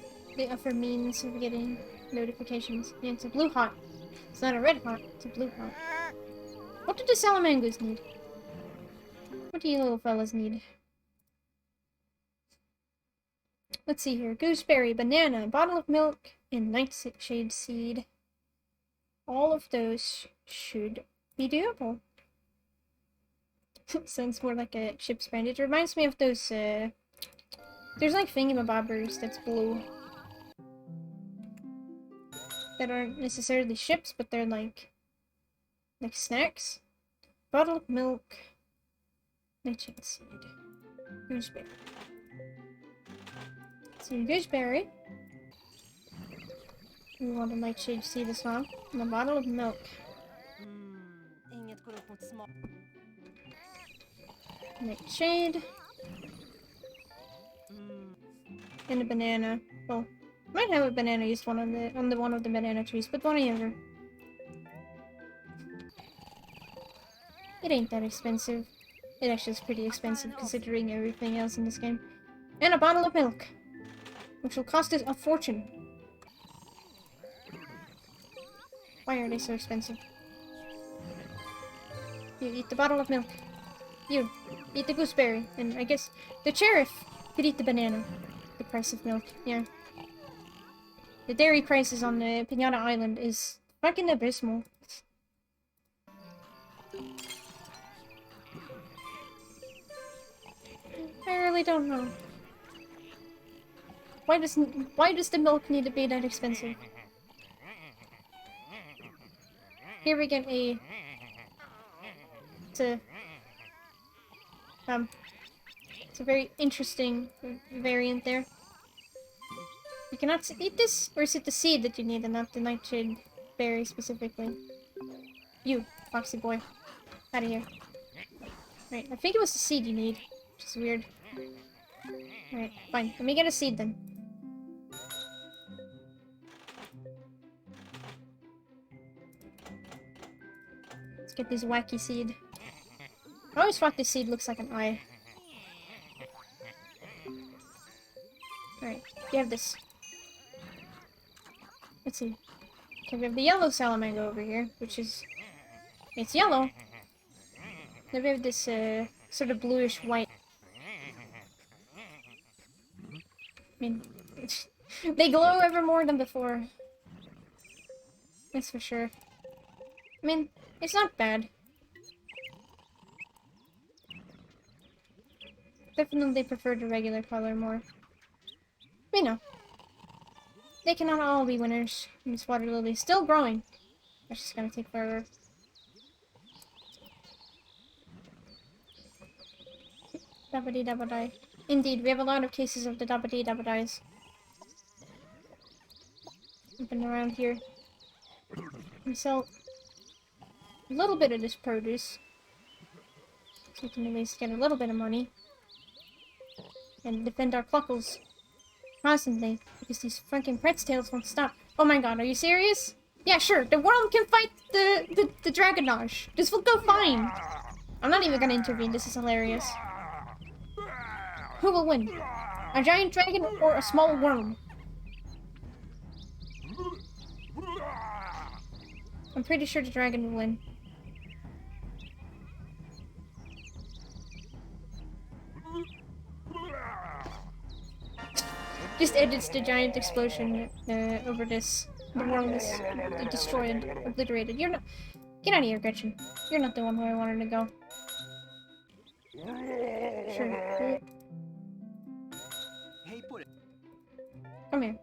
means of getting notifications. Yeah, it's a blue hot. It's not a red hot, it's a blue hot. What do the salamangos need? What do you little fellas need? Let's see here. Gooseberry, banana, bottle of milk, and nightshade seed. All of those should be doable. Sounds more like a ship's brand. It reminds me of those, there's like thingamabobbers that's blue. That aren't necessarily ships, but they're like snacks. Bottle of milk, nightshade seed, gooseberry. Some gooseberry. We want a Nightshade seed as well. And a bottle of milk. Nightshade. And a banana. Well, might have a banana used one on the one of the banana trees, but whatever. It ain't that expensive. It actually is pretty expensive considering everything else in this game. And a bottle of milk, which will cost us a fortune. Why are they so expensive? You eat the bottle of milk. You eat the gooseberry, and I guess the sheriff could eat the banana. The price of milk, yeah. The dairy prices on the Piñata Island is fucking abysmal. I really don't know. Why does the milk need to be that expensive? Here we get a it's a very interesting variant there. You cannot eat this, or is it the seed that you need and not the Nightshade berry specifically? You, foxy boy. Out of here. Right, I think it was the seed you need, which is weird. Alright, fine. Let me get a seed then. Let's get this wacky seed. I always thought this seed looks like an eye. Alright, you have this. Let's see. Okay, we have the yellow salamander over here, which is... It's yellow. Then we have this, sort of bluish-white. I mean, they glow ever more than before. That's for sure. I mean, it's not bad. Definitely prefer the regular color more. We know. They cannot all be winners. This water lily is still growing. That's just gonna take forever. Dabba-dee dabba-die. Indeed, we have a lot of cases of the dabba-dee dabba-dies. Been around here. We sell a little bit of this produce. So we can at least get a little bit of money. And defend our cluckles. Constantly. Because these fucking pretz tails won't stop. Oh my god, are you serious? Yeah, sure. The world can fight the dragonage. This will go fine. I'm not even gonna intervene. This is hilarious. Who will win? A giant dragon or a small worm? I'm pretty sure the dragon will win. Just edits the giant explosion over this. The worm is destroyed, obliterated. You're not... Get out of here, Gretchen. You're not the one who I wanted to go. Sure. Come here.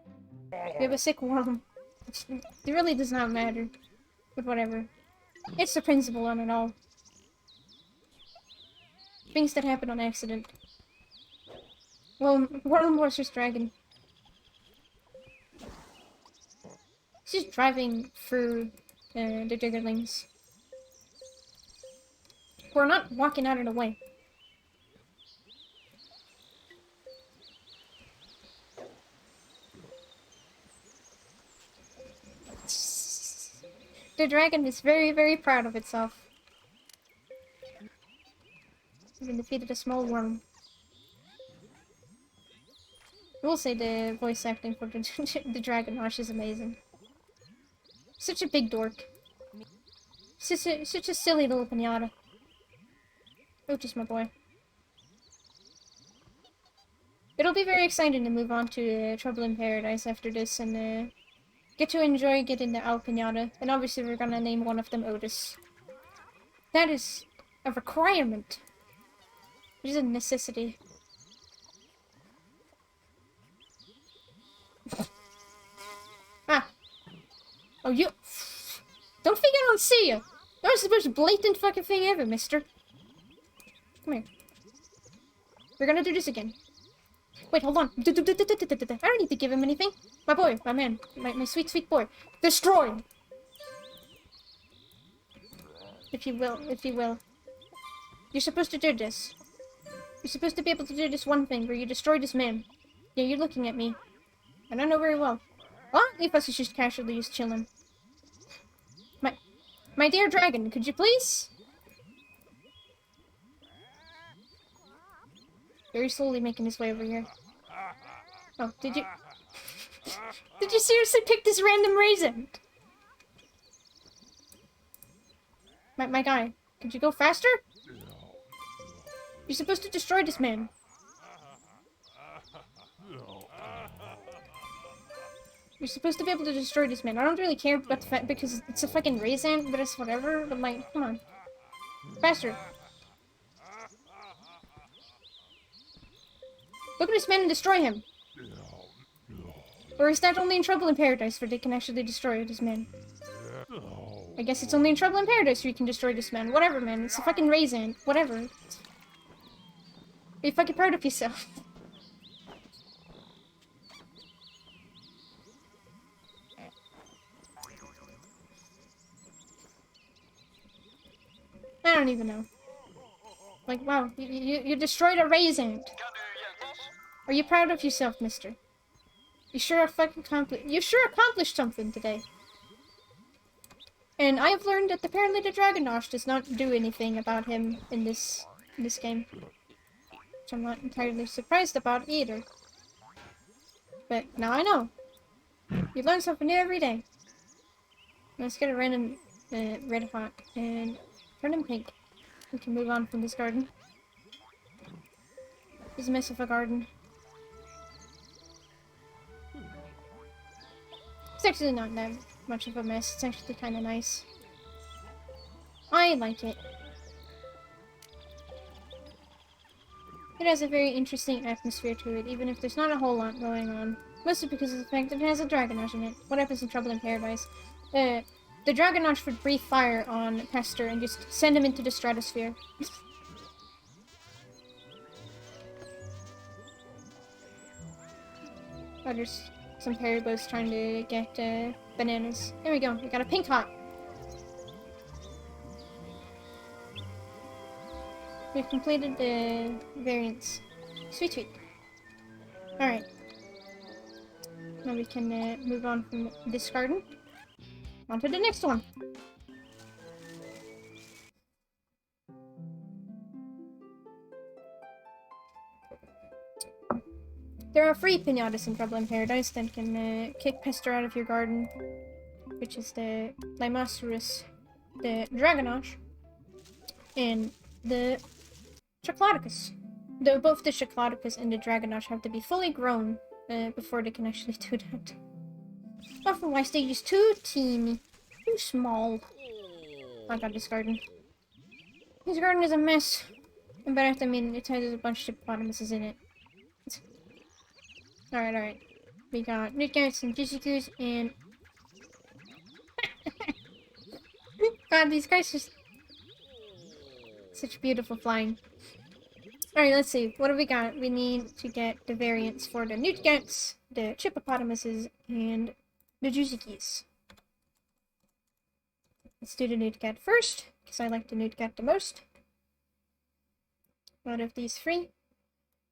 We have a sick worm. It really does not matter. But whatever. It's the principle on it all. Things that happen on accident. Well, worm versus dragon. She's driving through the diggerlings. We're not walking out of the way. The dragon is very, very proud of itself. Even defeated a small worm. I will say the voice acting for the Dragonage is amazing. Such a big dork. Such a silly little piñata. Oh, just my boy. It'll be very exciting to move on to Trouble in Paradise after this and get to enjoy getting the Owl Piñata. And obviously we're gonna name one of them Otis. That is a requirement. It is a necessity. Ah. Oh, you... Don't think I don't see you! That was the most blatant fucking thing ever, mister. Come here. We're gonna do this again. Wait, hold on. I don't need to give him anything. My boy, my man, my sweet, sweet boy. Destroy! If you will, if you will. You're supposed to do this. You're supposed to be able to do this one thing where you destroy this man. Yeah, you're looking at me. I don't know very well. Well, leave us just casually just chilling. My dear dragon, could you please? Very slowly making his way over here. Oh, did you... Did you seriously pick this random raisin? My guy, could you go faster? You're supposed to destroy this man. You're supposed to be able to destroy this man. I don't really care about the fact because it's a fucking raisin, but it's whatever. But like, come on. Faster. Look at this man and destroy him. Or is that only in Trouble in Paradise where they can actually destroy this man? I guess it's only in Trouble in Paradise where you can destroy this man. Whatever, man. It's a fucking raisin. Whatever. Are you fucking proud of yourself? I don't even know. Like, wow, you destroyed a raisin. Are you proud of yourself, mister? You sure accomplished something today. And I have learned that apparently the Dragonosh does not do anything about him in this game. Which I'm not entirely surprised about either. But now I know. You learn something new every day. Let's get a random red hot and turn him pink. We can move on from this garden. It's a mess of a garden. It's actually not that much of a mess. It's actually kind of nice. I like it. It has a very interesting atmosphere to it, even if there's not a whole lot going on. Mostly because of the fact that it has a Dragonosh in it. What happens in Trouble in Paradise? The Dragonosh would breathe fire on Pester and just send him into the stratosphere. Oh, there's some Paribos trying to get bananas. There we go. We got a pink hot. We've completed the variants. Sweet, sweet. Alright. Now we can move on from this garden. On to the next one. There are free piñatas in Trouble in Paradise that can kick Pester out of your garden, which is the Limosaurus, the Dragonosh, and the Choclodicus. Though both the Choclodicus and the Dragonosh have to be fully grown before they can actually do that. Otherwise, they just too teeny, too small. I got this garden. This garden is a mess. But I mean, it has a bunch of hippopotamuses in it. Alright, alright. We got Newtgats and Jizzikus and... God, these guys just... Such beautiful flying. Alright, let's see. What do we got? We need to get the variants for the Newtgats, the Chippopotamuses, and the Jizzikis. Let's do the Newtgat first, because I like the Newtgat the most. Out of these three,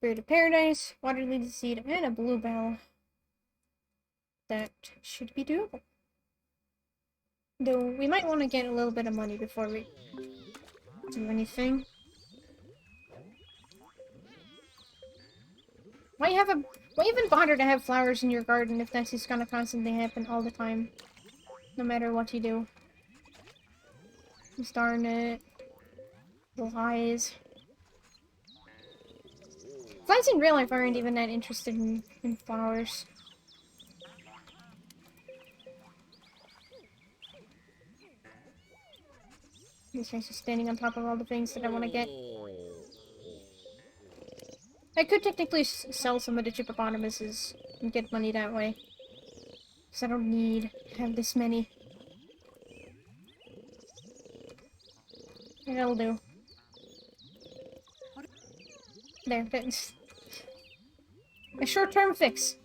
Bird of Paradise, Water Lily Seed, and a Bluebell. That should be doable. Though, we might want to get a little bit of money before we do anything. Why even bother to have flowers in your garden if that's just gonna constantly happen all the time? No matter what you do. Just darn it. Lies. Flies in real life aren't even that interested in flowers. This guy's just standing on top of all the things that I want to get. I could technically sell some of the Chippopotamuses and get money that way. Because I don't need to have this many. That'll do. There, that's... A short-term fix.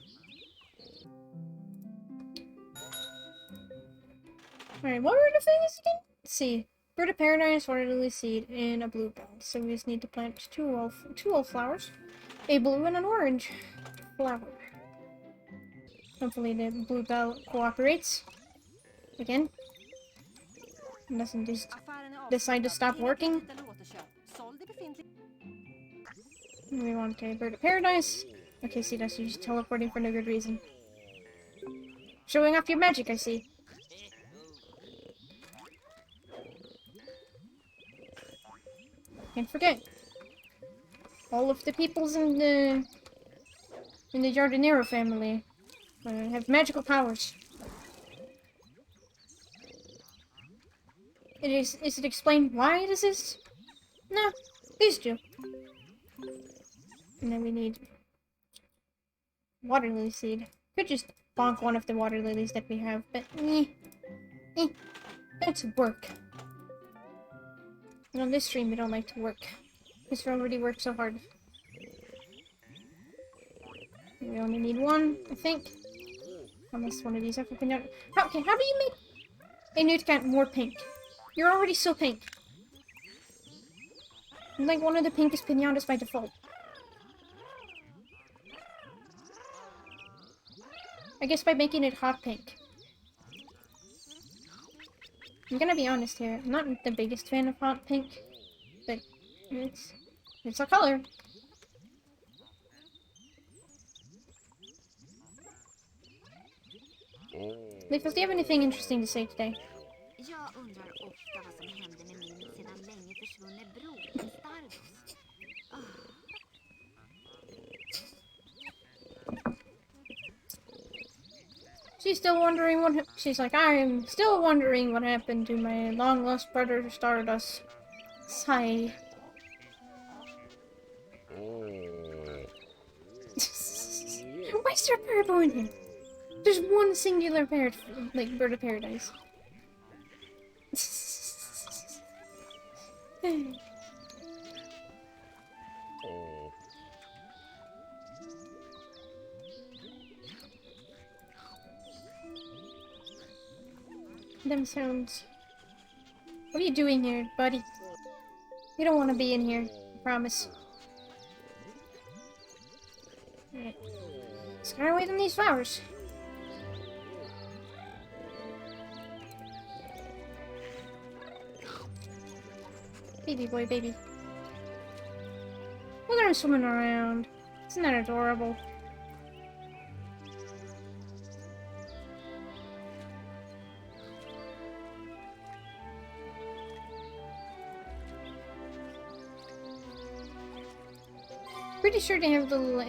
Alright, what were the things again? Let's see. Bird of Paradise, water lily seed, and a bluebell. So we just need to plant two wallflowers. A blue and an orange flower. Hopefully the bluebell cooperates. Again. It doesn't just decide to stop working. We want a bird of paradise. Okay, see, that's you just teleporting for no good reason. Showing off your magic, I see. Can't forget. All of the peoples in the Jardinero family have magical powers. Is it explained why it exists? No, these do. And then we need water lily seed. Could just bonk one of the water lilies that we have, but that's work. And on this stream, we don't like to work. Because we already work so hard. We only need one, I think. Unless one of these have a pinata. Okay, how do you make a nude cat more pink? You're already so pink. I'm like one of the pinkest pinatas by default. I guess by making it hot pink. I'm gonna be honest here. I'm not the biggest fan of hot pink, but it's a color. Leafus, do you have anything interesting to say today? She's still wondering what. She's like, I'm still wondering what happened to my long lost brother Stardust. Sigh. Why is there a parrot in here? There's one singular parrot, like bird of paradise. Them sounds. What are you doing here, buddy? You don't want to be in here, I promise. Alright. Let's gotta wait on these flowers. Baby boy, baby. Look at him swimming around. Isn't that adorable? Pretty sure they have little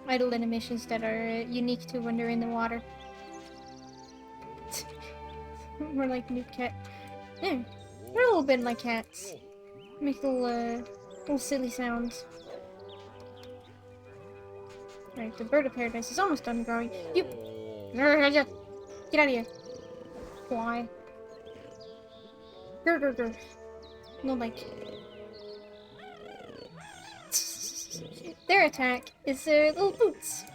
idle animations that are unique to when they're in the water. More like new cat. Yeah, they're a little bit like cats. Make little silly sounds. Right, the bird of paradise is almost done growing. You, get out of here. Fly. Grr. No, like. Their attack is their little boots.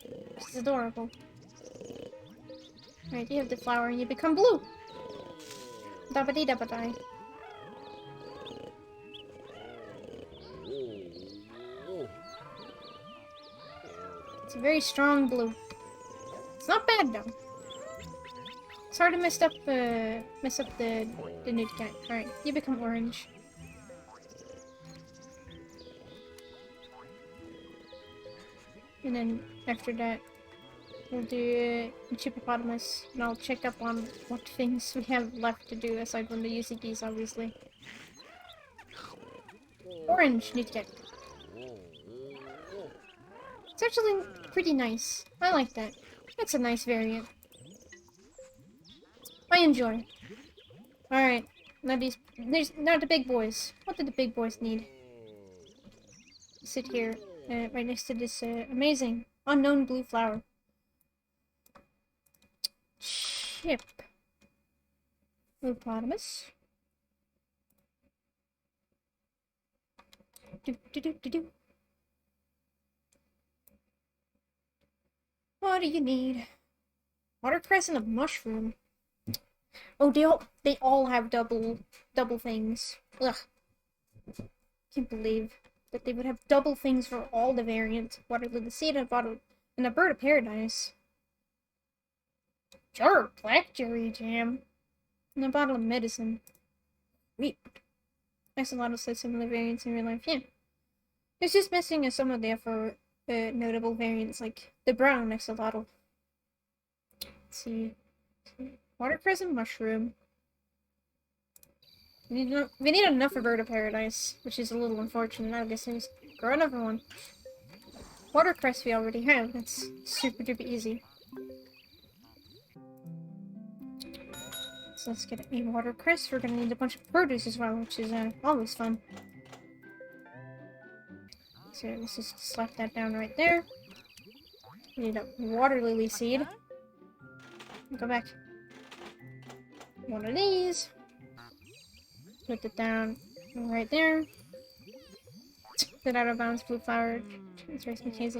Which is adorable. Right, you have the flower and you become blue. Dabba-dee-dabba-die. It's a very strong blue. It's not bad though. It's hard to mess up the nude cat. Alright, you become orange. And then after that, we'll do hippopotamus, and I'll check up on what things we have left to do aside from the UCGs, obviously. Orange nude cat. It's actually pretty nice. I like that. That's a nice variant. I enjoy. Alright, now now the big boys. What do the big boys need? Sit here, right next to this amazing, unknown blue flower. Chip. Hippopotamus. Do. What do you need? Watercress and a mushroom. Oh, they all have double things. Ugh. Can't believe that they would have double things for all the variants. Water lily seed and a bird of paradise. Jar of blackberry jam. And a bottle of medicine. Weird. Axolotl says similar variants in real life. Yeah. It's just missing some of the other notable variants, like the brown axolotl. Let's see. Watercress and mushroom. We need enough for bird of paradise, which is a little unfortunate. I guess I just grow another one. Watercress we already have. That's super duper easy. So let's get a watercress. We're gonna need a bunch of produce as well, which is always fun. So let's just slap that down right there. We need a water lily seed. Go back. One of these. Put it down right there. Put out of bounds blue flower.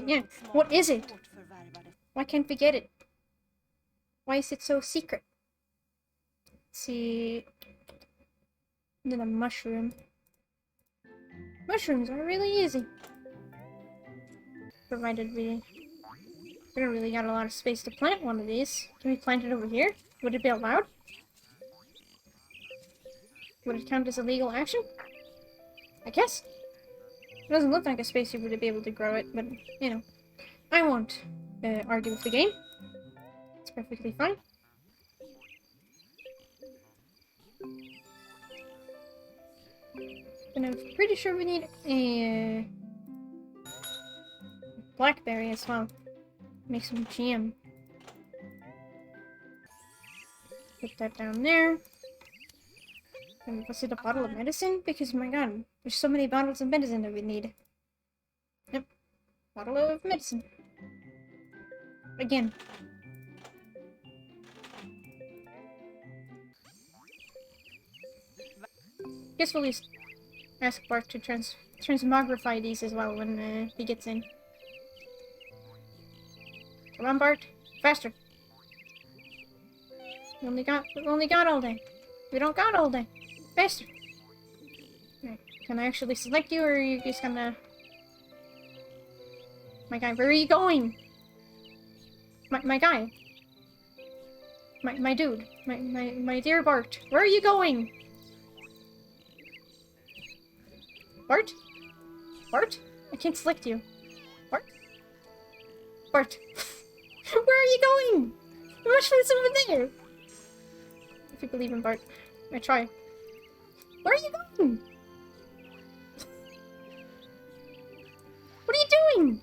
Yeah. What is it? Why can't we get it? Why is it so secret? Let's see. And then a mushroom. Mushrooms are really easy. Provided we don't really got a lot of space to plant one of these. Can we plant it over here? Would it be allowed? Would it count as a legal action? I guess. It doesn't look like a space you would be able to grow it, but, you know. I won't argue with the game. It's perfectly fine. And I'm pretty sure we need a blackberry as well. Make some jam. Put that down there. And was it a bottle of medicine? Because, my god, there's so many bottles of medicine that we need. Yep. Bottle of medicine. Again. Guess we'll just ask Bart to transmogrify these as well when he gets in. Come on, Bart. Faster. We only got all day. We don't got all day. Faster. Right. Can I actually select you, or are you just gonna... My guy, where are you going? My guy. My dude. My dear Bart. Where are you going? Bart? Bart? I can't select you. Bart? Bart. Where are you going? The mushroom's over there. If you believe in Bart. I try. Where are you going? What are you doing?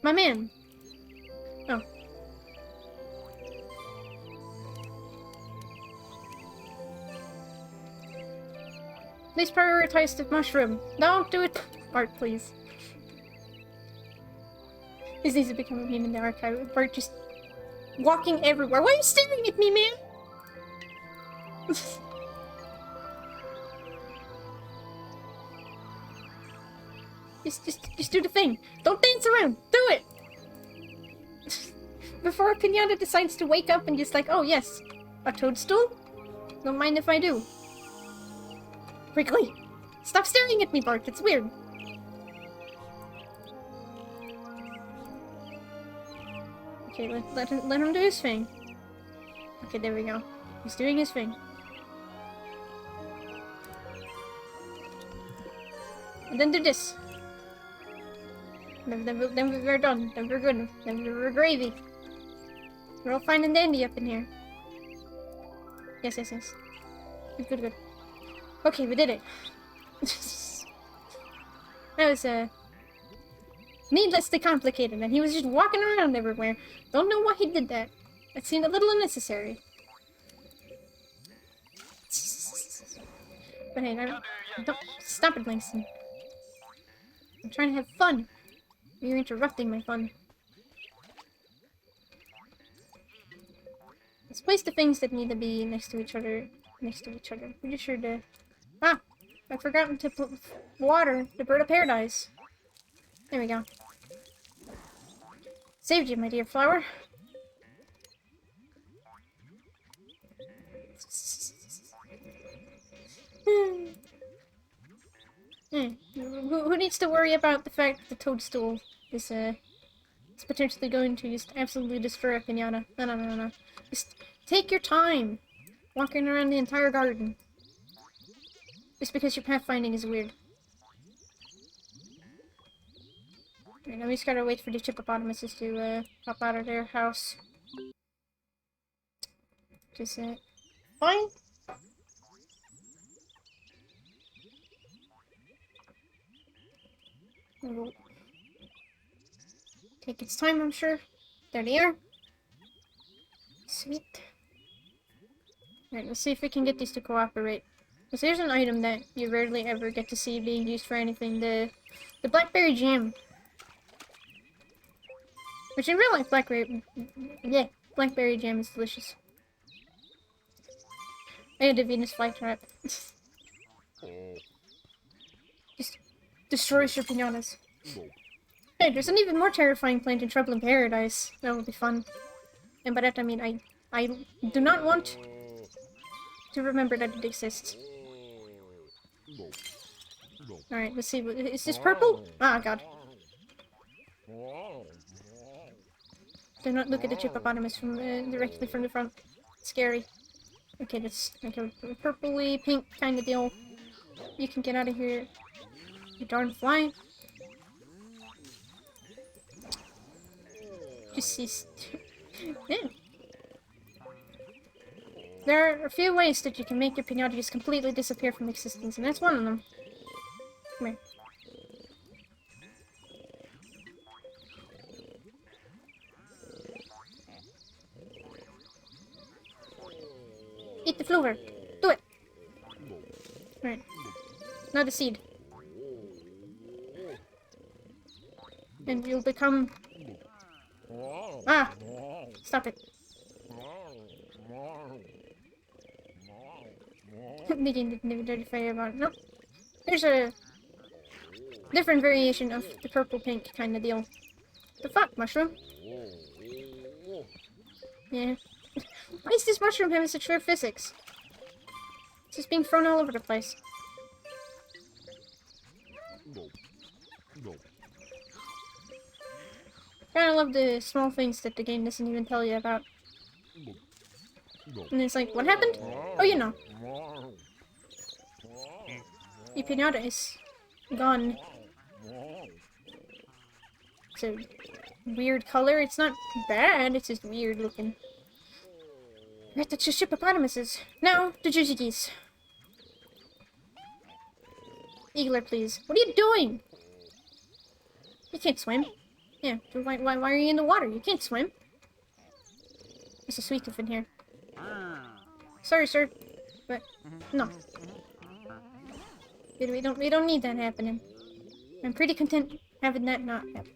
My man. Oh. Please prioritize the mushroom. Don't do it, Bart, please. This needs to become a meme in the archive. Bart just walking everywhere. Why are you staring at me, man? just do the thing. Don't dance around. Do it. Before a piñata decides to wake up and just like, oh yes, a toadstool? Don't mind if I do. Quickly! Stop staring at me, Bart. It's weird. Okay, let him do his thing. Okay, there we go. He's doing his thing. And then do this. Then we're done. Then we're good. Then we're gravy. We're all fine and dandy up in here. Yes. Good. Okay, we did it. That was, needlessly complicated, and he was just walking around everywhere. Don't know why he did that. It seemed a little unnecessary. But hey, don't stop it, Langston. I'm trying to have fun. You're interrupting my fun. Let's place the things that need to be next to each other. Pretty sure the... Ah! I've forgotten to water the bird of paradise. There we go. Saved you, my dear flower. Who needs to worry about the fact that the toadstool is potentially going to just absolutely destroy a piñata? No. Just take your time walking around the entire garden. Just because your pathfinding is weird. Right, now we just gotta wait for the hippopotamuses to pop out of their house. Just fine. It'll take its time, I'm sure. There they are. Sweet. Alright, let's see if we can get these to cooperate. Because here's an item that you rarely ever get to see being used for anything. The blackberry jam. Which in real life, blackberry jam is delicious. And a Venus flytrap. Just destroys your piñatas. Hey, there's an even more terrifying plant in Trouble in Paradise. That would be fun. And by that I mean I do not want to remember that it exists. Alright, let's see. Is this purple? Ah, God. Do not look at the hippopotamus from directly from the front. It's scary. Okay, that's like a purpley pink kind of deal. You can get out of here, you darn fly. Just see. Yeah. There are a few ways that you can make your piñata just completely disappear from existence, and that's one of them. Come here. Eat the flower. Do it. Right. Now the seed. And you'll become... Ah! Stop it. They didn't notify about it. Nope. Here's a different variation of the purple-pink kind of deal. The fuck, mushroom? Yeah. Why is this mushroom having such weird physics? It's just being thrown all over the place. Kinda love the small things that the game doesn't even tell you about. And it's like, what happened? Oh, you know. The piñata is gone. It's a weird color. It's not bad, it's just weird looking. Right, that's just hippopotamuses. Now, the juicy geese. Eagler, please. What are you doing? You can't swim. Yeah, why are you in the water? You can't swim. There's a sweet tooth in here. Sorry, sir, but no. We don't need that happening. I'm pretty content having that not happen.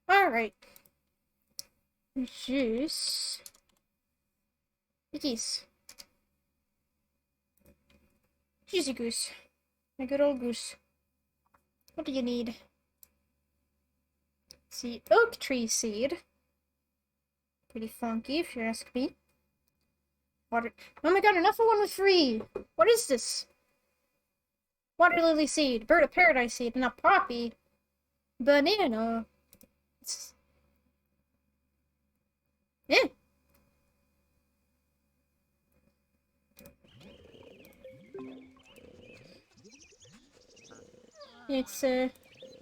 Alright. Juice. The geese. Juicy goose. My good old goose. What do you need? See, oak tree seed. Pretty funky, if you ask me. Water. Oh my god, another one was free! What is this? Water lily seed, bird of paradise seed, and a poppy. Banana. Yeah.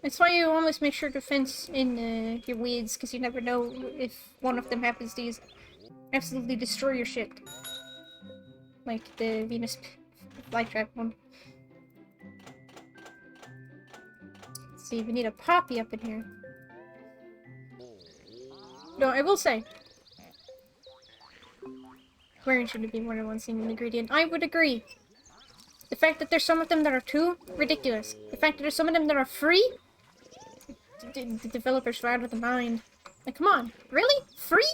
It's why you always make sure to fence in your weeds, because you never know if one of them happens to absolutely destroy your shit. Like the Venus flytrap one. Let's see, we need a poppy up in here. No, I will say, where should it be more than one single ingredient? I would agree. The fact that there's some of them that are too ridiculous. The fact that there's some of them that are free? The developers are out of the mind. Like, come on. Really? Free?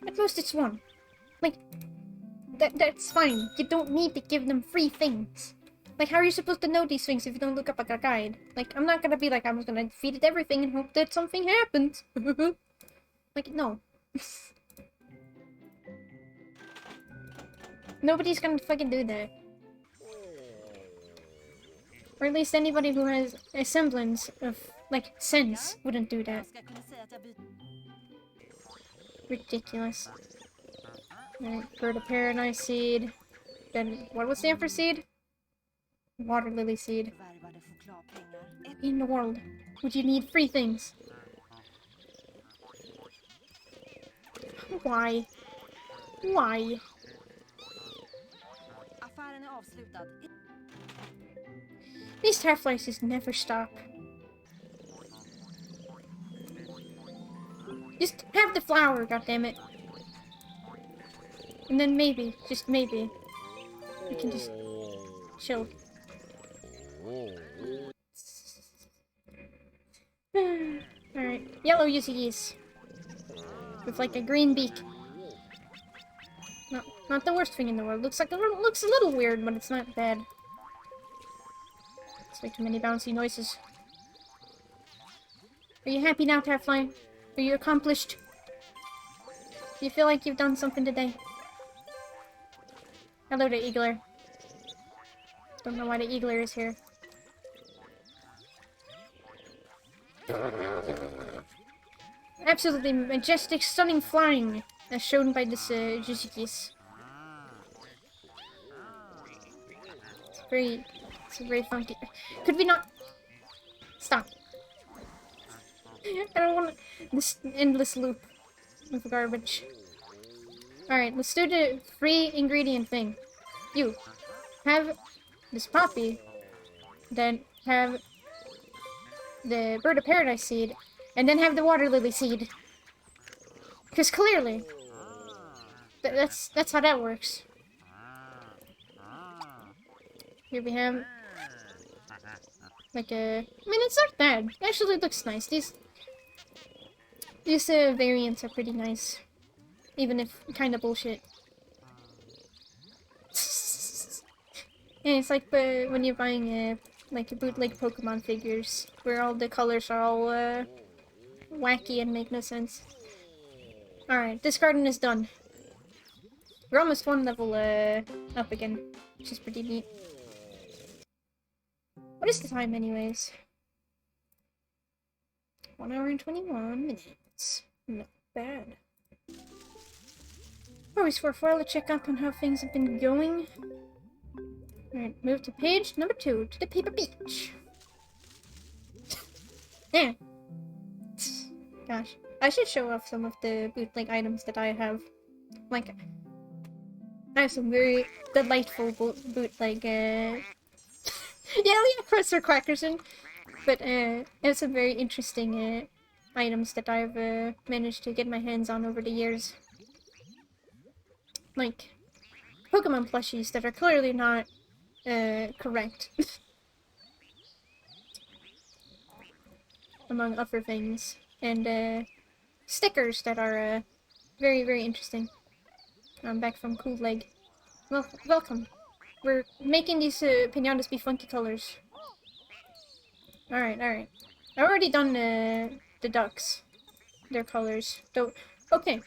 At most it's one. Like, That's fine. You don't need to give them free things. Like, how are you supposed to know these things if you don't look up like a guide? Like, I'm not gonna be like, I'm gonna feed it everything and hope that something happens. Like, no. Nobody's gonna fucking do that. Or at least anybody who has a semblance of, like, sense wouldn't do that. Ridiculous. Alright, bird of paradise seed. Then, what was the emperor seed? Water lily seed. In the world would you need free things? Why? Why? These tarflies just never stop. Just have the flower, goddammit. And then maybe, just maybe, we can just chill. Alright, yellow Yuzuki's. With like a green beak. Not the worst thing in the world. Looks a little weird, but it's not bad. It's way too many bouncy noises. Are you happy now, Tarfly? Are you accomplished? Do you feel like you've done something today? Hello to Eagler. Don't know why the Eagler is here. Absolutely majestic, stunning flying, as shown by this Juzukis. It's very funky. Could we not stop? I don't want this endless loop of garbage. Alright, let's do the free ingredient thing. You have this poppy, then have the bird of paradise seed, and then have the water lily seed. Because clearly, that's how that works. Here we have, like a, I mean, it's not bad. It actually looks nice. These variants are pretty nice. Even if kind of bullshit. Yeah, it's like when you're buying like bootleg Pokemon figures, where all the colors are all wacky and make no sense. Alright, this garden is done. We're almost one level up again, which is pretty neat. What is the time anyways? 1 hour and 21 minutes. Not bad. Always worthwhile to check up on how things have been going. Alright, move to page number 2, to the paper beach. Yeah. Gosh. I should show off some of the bootleg items that I have. Like, I have some very delightful bootleg, yeah, Professor Quackerson. But, I have some very interesting, items that I've, managed to get my hands on over the years. Like, Pokemon plushies that are clearly not, correct. Among other things. And, stickers that are, very, very interesting. I'm back from Cool Leg. Well, welcome. We're making these, piñatas be funky colors. Alright. I've already done, the ducks. Their colors. So, okay.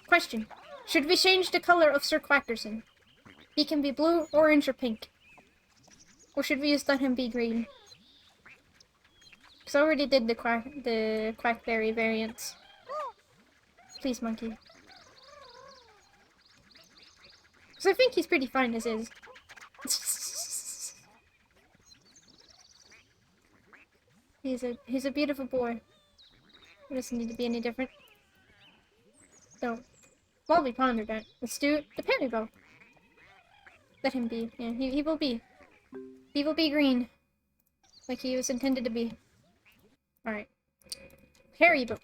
Question. Should we change the color of Sir Quackerson? He can be blue, orange, or pink. Or should we just let him be green? Because I already did the Quackberry variants. Please, monkey. Because I think he's pretty fine as is. He's a beautiful boy. He doesn't need to be any different. So, while we ponder that, let's do the Peribo. Let him be. Yeah, he will be. He will be green. Like he was intended to be. Alright. Peribo.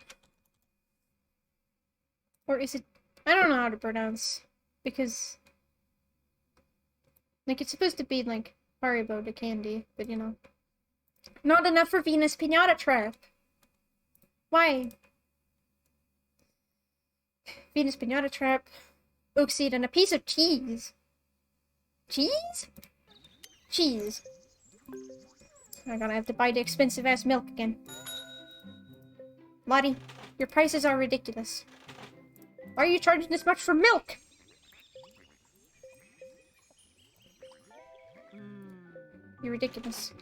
Or is it... I don't know how to pronounce. Because... like, it's supposed to be, like, Haribo the candy. But, you know. Not enough for Venus Piñata Trap. Why? Venus Piñata Trap. oak seed, and a piece of cheese. Cheese? Cheese. I'm gonna have to buy the expensive ass milk again. Lottie, your prices are ridiculous. Why are you charging this much for milk? You're ridiculous.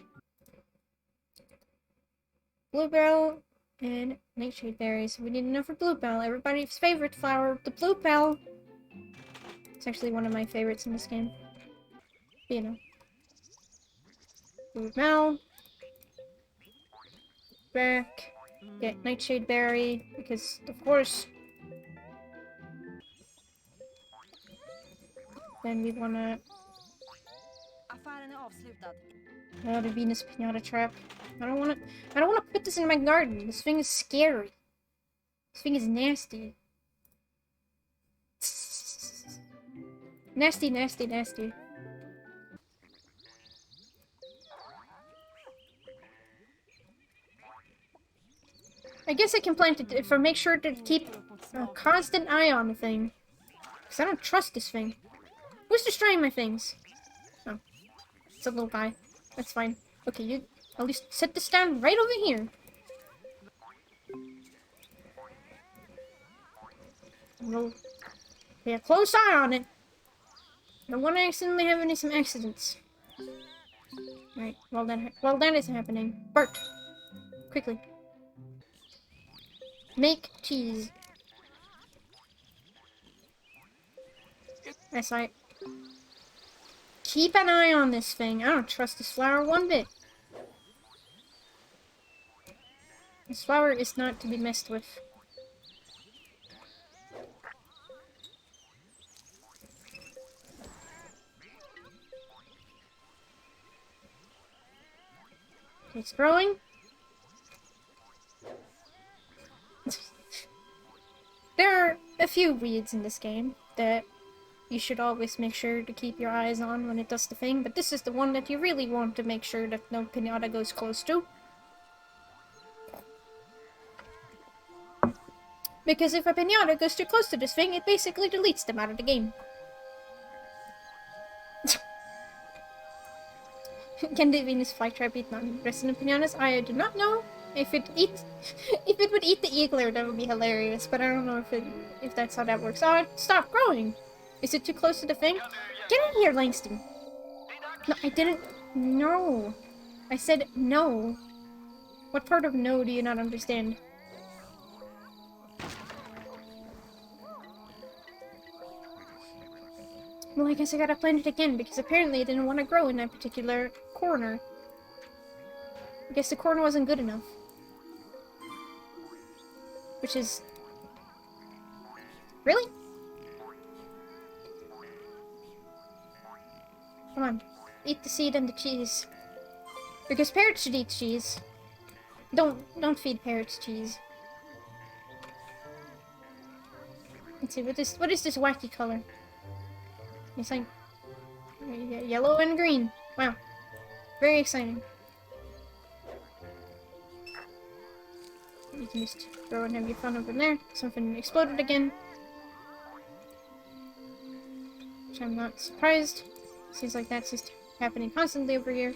Bluebell and nightshade berries. We need enough for bluebell. Everybody's favorite flower, the bluebell. It's actually one of my favorites in this game. You know. Bluebell. Back. Get nightshade berry, because of course. Then we wanna... Oh, the Venus Piñata trap. I don't wanna put this in my garden. This thing is scary. This thing is nasty. Nasty, nasty, nasty. I guess I can plant it for make sure to keep a constant eye on the thing. Because I don't trust this thing. Who's destroying my things? Oh. It's a little guy. That's fine. Okay, you at least set this down right over here. We'll pay a close eye on it. I don't want to accidentally have some accidents. Alright, well that is happening. Bart! Quickly. Make cheese. That's right. Keep an eye on this thing. I don't trust this flower one bit. This flower is not to be messed with. It's growing. There are a few weeds in this game that you should always make sure to keep your eyes on when it does the thing, but this is the one that you really want to make sure that no piñata goes close to. Because if a piñata goes too close to this thing, it basically deletes them out of the game. Can the Venus flytrap eat non-resident piñatas? I do not know. If it would eat the eagler, that would be hilarious. But I don't know if that's how that works. Oh, stop growing! Is it too close to the thing? Get in here, Langston! No, I didn't... No! I said no. What part of no do you not understand? Well, I guess I gotta plant it again, because apparently it didn't want to grow in that particular corner. I guess the corner wasn't good enough. Which is... Really? Come on. Eat the seed and the cheese. Because parrots should eat cheese. Don't feed parrots cheese. Let's see, what is this wacky color? It's like... yellow and green. Wow. Very exciting. You can just throw and have your fun over there. Something exploded again. Which I'm not surprised. Seems like that's just happening constantly over here.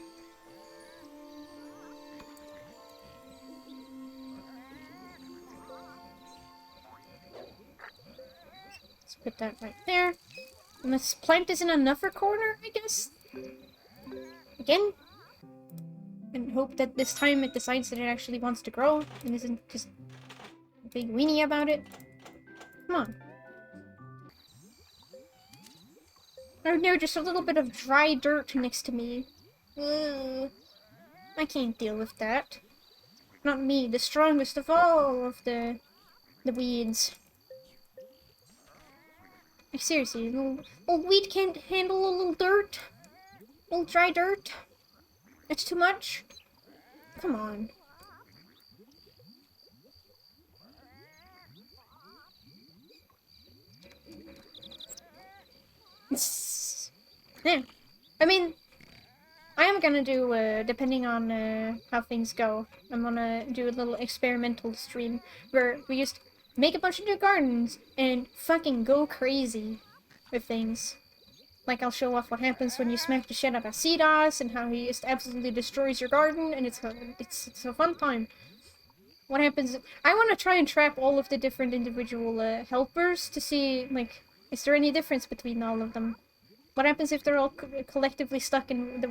Let's put that right there. And let's plant this in another corner, I guess? Again? And hope that this time it decides that it actually wants to grow and isn't just a big weenie about it. Come on. Oh no, just a little bit of dry dirt next to me. Ugh. I can't deal with that. Not me, the strongest of all of the weeds. Like, seriously, little weed can't handle a little dirt? A little dry dirt? It's too much? Come on. Yeah. I mean, I am gonna do, depending on how things go, I'm gonna do a little experimental stream where we just make a bunch of new gardens and fucking go crazy. with things. Like, I'll show off what happens when you smack the shit out of Cedas, and how he just absolutely destroys your garden, and it's a fun time. What happens... I want to try and trap all of the different individual helpers to see, like, is there any difference between all of them? What happens if they're all collectively stuck in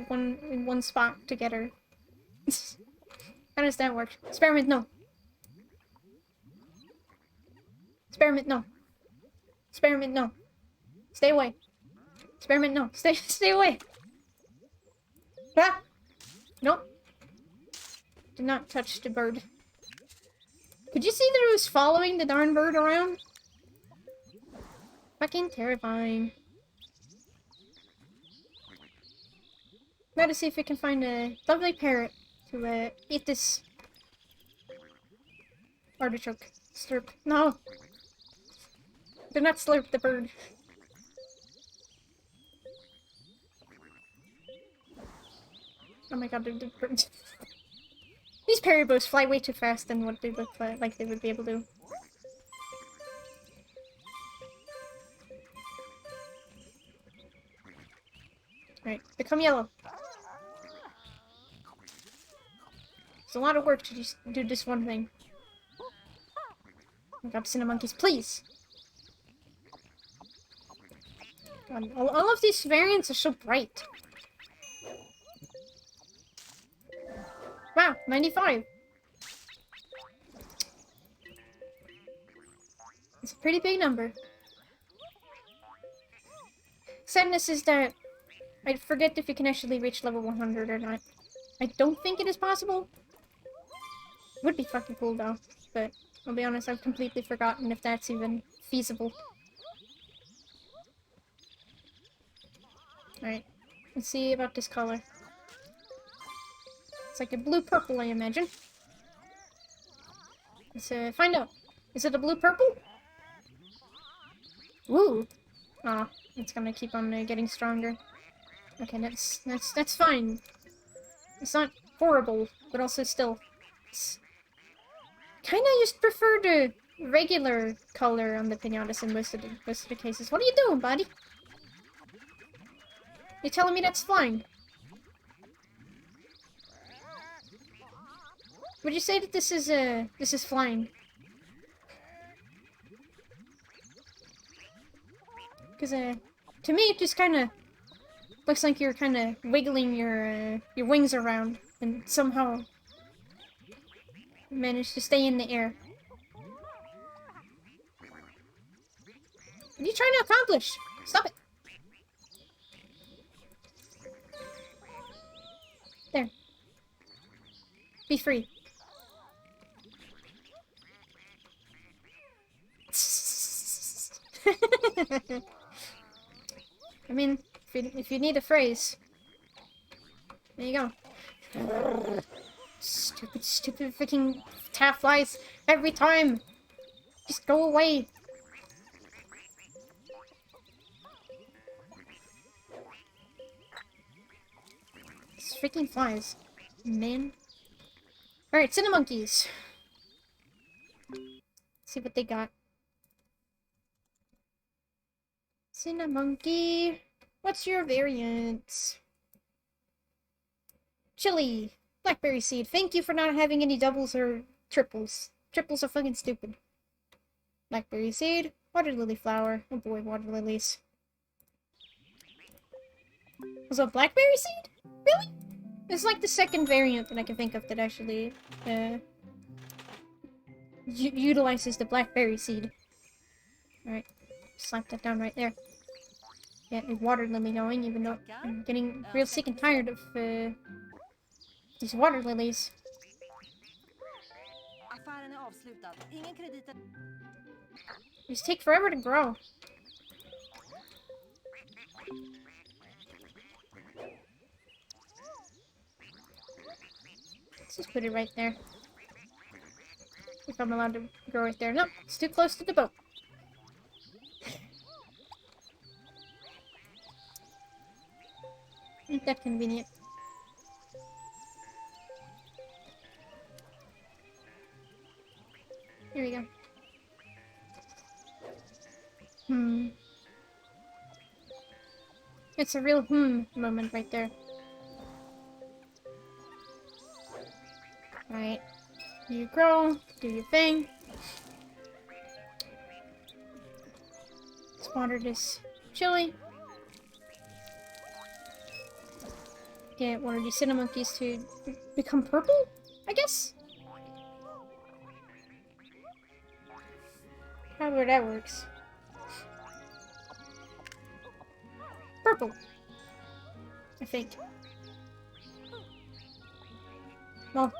one spot together? How does that work? Experiment, no. Experiment, no. Experiment, no. Stay away. Experiment, no. Stay away. Ah! Nope. Do not touch the bird. Could you see that it was following the darn bird around? Fucking terrifying. Gotta see if we can find a lovely parrot to eat this artichoke. Slurp. No! Do not slurp the bird. Oh my god, the birds. These parrot fly way too fast than what they look like they would be able to. Alright, become yellow. It's a lot of work to just do this one thing. Oh my god, Cinemonkeys, please! God, all of these variants are so bright. Wow, 95. It's a pretty big number. Sadness is that I forget if you can actually reach level 100 or not. I don't think it is possible. Would be fucking cool though, but I'll be honest, I've completely forgotten if that's even feasible. Alright, let's see about this color. It's like a blue-purple, I imagine. Let's find out. Is it a blue-purple? Ooh! Aw, it's gonna keep on getting stronger. Okay, that's fine. It's not horrible, but also still... It's... Kinda just prefer the regular color on the piñatas in most of the cases. What are you doing, buddy? You telling me that's flying? Would you say that this is flying? Because, to me it just kinda looks like you're kinda wiggling your wings around and somehow managed to stay in the air. What are you trying to accomplish? Stop it! There. Be free. I mean, if you need a phrase, there you go. Stupid freaking taff flies every time. Just go away. These freaking flies, man. All right, Cinemonkeys. See what they got. Cinemonkey, what's your variant? Chili, blackberry seed. Thank you for not having any doubles or triples. Triples are fucking stupid. Blackberry seed, water lily flower. Oh boy, water lilies. Was it blackberry seed? Really? It's like the second variant that I can think of that actually utilizes the blackberry seed. Alright, slap that down right there. Get a water lily going, even though I'm getting real sick and tired of these water lilies. These take forever to grow. Let's just put it right there. If I'm allowed to grow it there. No, it's too close to the boat. Ain't that convenient. Here we go. It's a real moment right there. Alright. You grow, do your thing. Let's water this chili. Get one of these cinnamonkeys to become purple, I guess? However that works. Purple. I think. Well,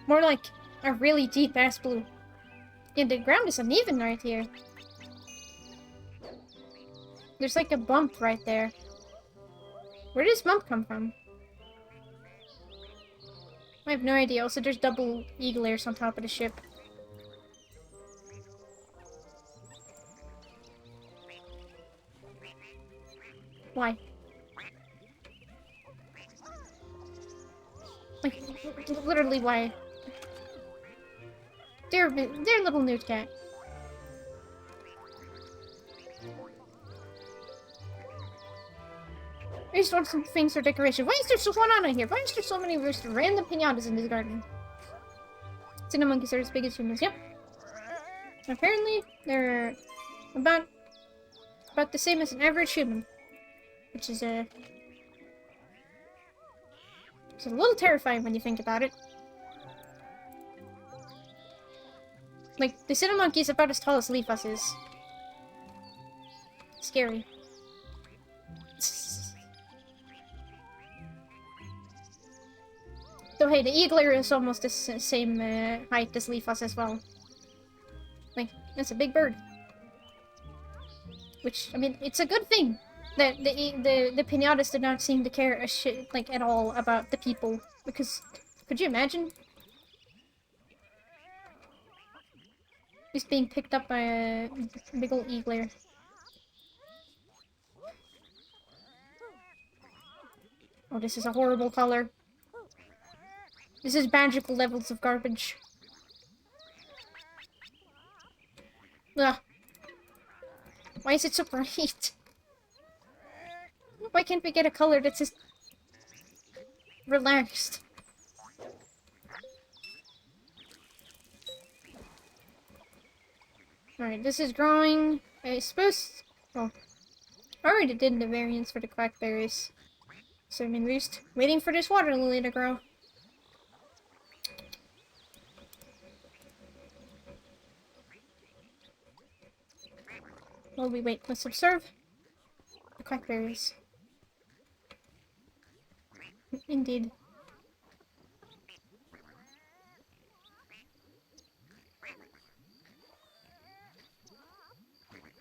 more like a really deep ass blue. Yeah, the ground is uneven right here. There's like a bump right there. Where did this bump come from? I have no idea. Also, there's double eagle airs on top of the ship. Why? Like, literally why? Dear little newt cat. I just want some things for decoration. Why is there so much on here? Why is there so many random piñatas in this garden? Cinnamonkeys are as big as humans. Yep. Apparently, they're about the same as an average human, which is it's a little terrifying when you think about it. Like, the cinnamonkey is about as tall as Leafus is. Scary. So hey, the eagler is almost the same height as Leafus as well. Like, that's a big bird. Which, I mean, it's a good thing that the piñatas did not seem to care a shit, like, at all about the people. Because, could you imagine? Just being picked up by a big old eagler. Oh, this is a horrible color. This is magical levels of garbage. Ugh. Why is it so bright? Why can't we get a color that's just relaxed? Alright, this is growing. I suppose... Oh. I already did the variants for the quackberries. So I mean, we're just waiting for this water lily to grow. While we wait, let's observe the quackberries. Indeed.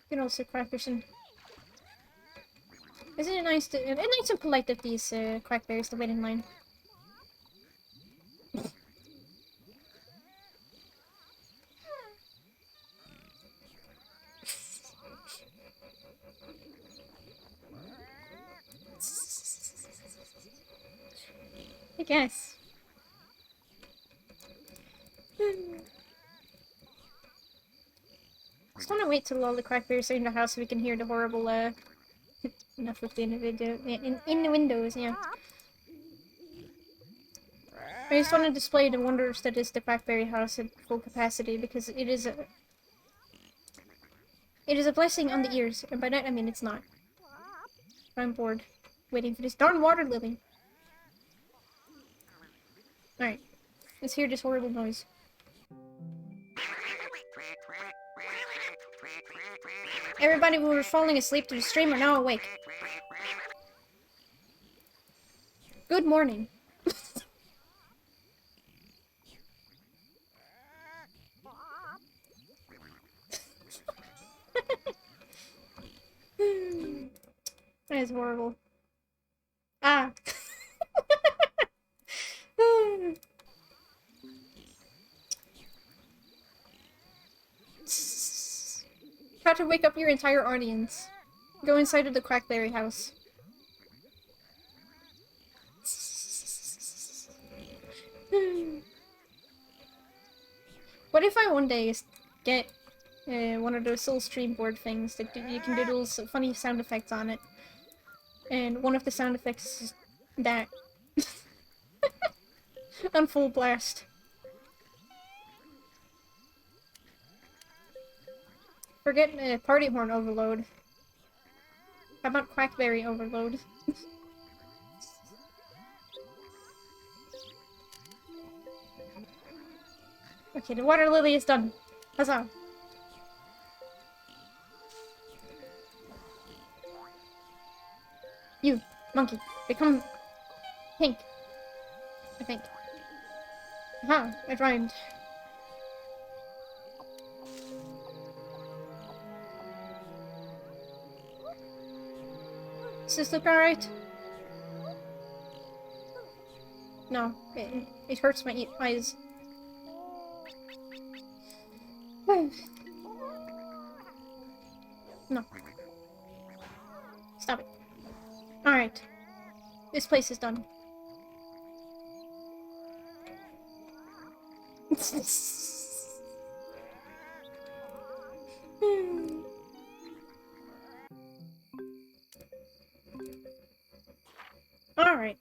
Good old Sir Quackerson. Isn't it nice to... It's nice and polite of these quackberries to wait in line. I guess. Just wanna wait till all the quackberries are in the house so we can hear the horrible, enough of the individual in the windows, yeah. I just want to display the wonders that is the quackberry house at full capacity because it is a blessing on the ears, and by that I mean it's not. I'm bored, waiting for this darn water lily. Alright, let's hear this horrible noise. Everybody who was falling asleep to the stream are now awake. Good morning. That is horrible. Ah. Try to wake up your entire audience. Go inside of the quackberry house. What if I one day get one of those little stream board things that you can do those funny sound effects on it. And one of the sound effects is that. On full blast. Forget party horn overload. How about quackberry overload? Okay, the water lily is done. Huzzah! You, monkey, become pink. I think. Aha, it rhymed. Does this look alright? No, it hurts my eyes. No. Stop it. Alright. This place is done.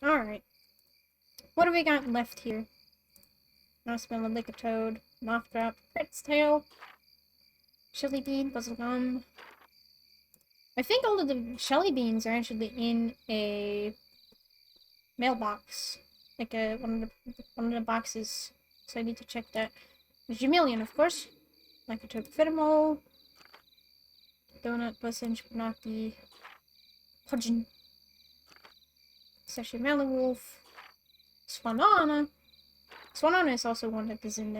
Alright. What do we got left here? Marshmallow, lick a toad, moth drop, Pret's tail, chili bean, puzzle gum. I think all of the shelly beans are actually in a mailbox, like one of the boxes. So I need to check that. There's Jamilian, of course. Like a toad, Fitamol, donut, businch, Panaki, Pudgeon, Session Melon Wolf, Swanana. Swanana is also one that is in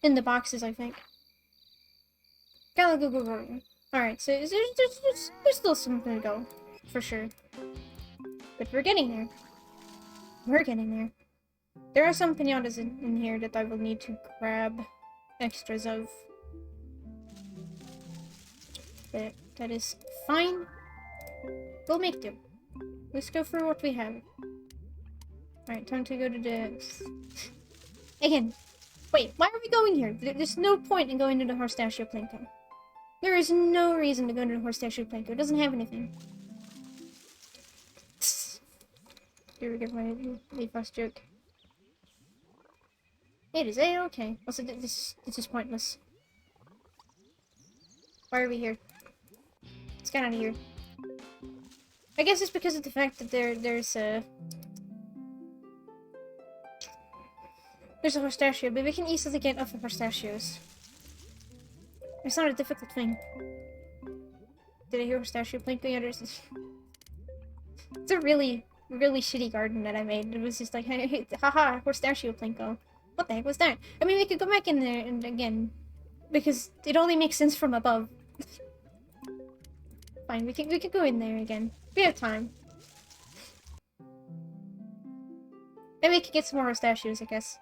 the boxes, I think. Galagugugurian. Alright, so there's still something to go, for sure. But we're getting there. We're getting there. There are some piñatas in here that I will need to grab extras of. But that is fine. We'll make do. Let's go through what we have. Alright, time to go to the... Again. Wait, why are we going here? There's no point in going to the Horstachio Plinko. There is no reason to go to the Horstachio Plinko. It doesn't have anything. Here we go, my first joke. It is A-okay. Also, this is pointless. Why are we here? Let's get out of here. I guess it's because of the fact that there's a Horstachio, but we can easily get off of Horstachios. It's not a difficult thing. Did I hear Horstachio Plinko? Yeah, it's a really shitty garden that I made. It was just like, hey, haha, Horstachio Plinko. What the heck was that? I mean, we could go back in there and again, because it only makes sense from above. Fine, we could go in there again. We have time. Maybe we could get some more Horstachios, I guess.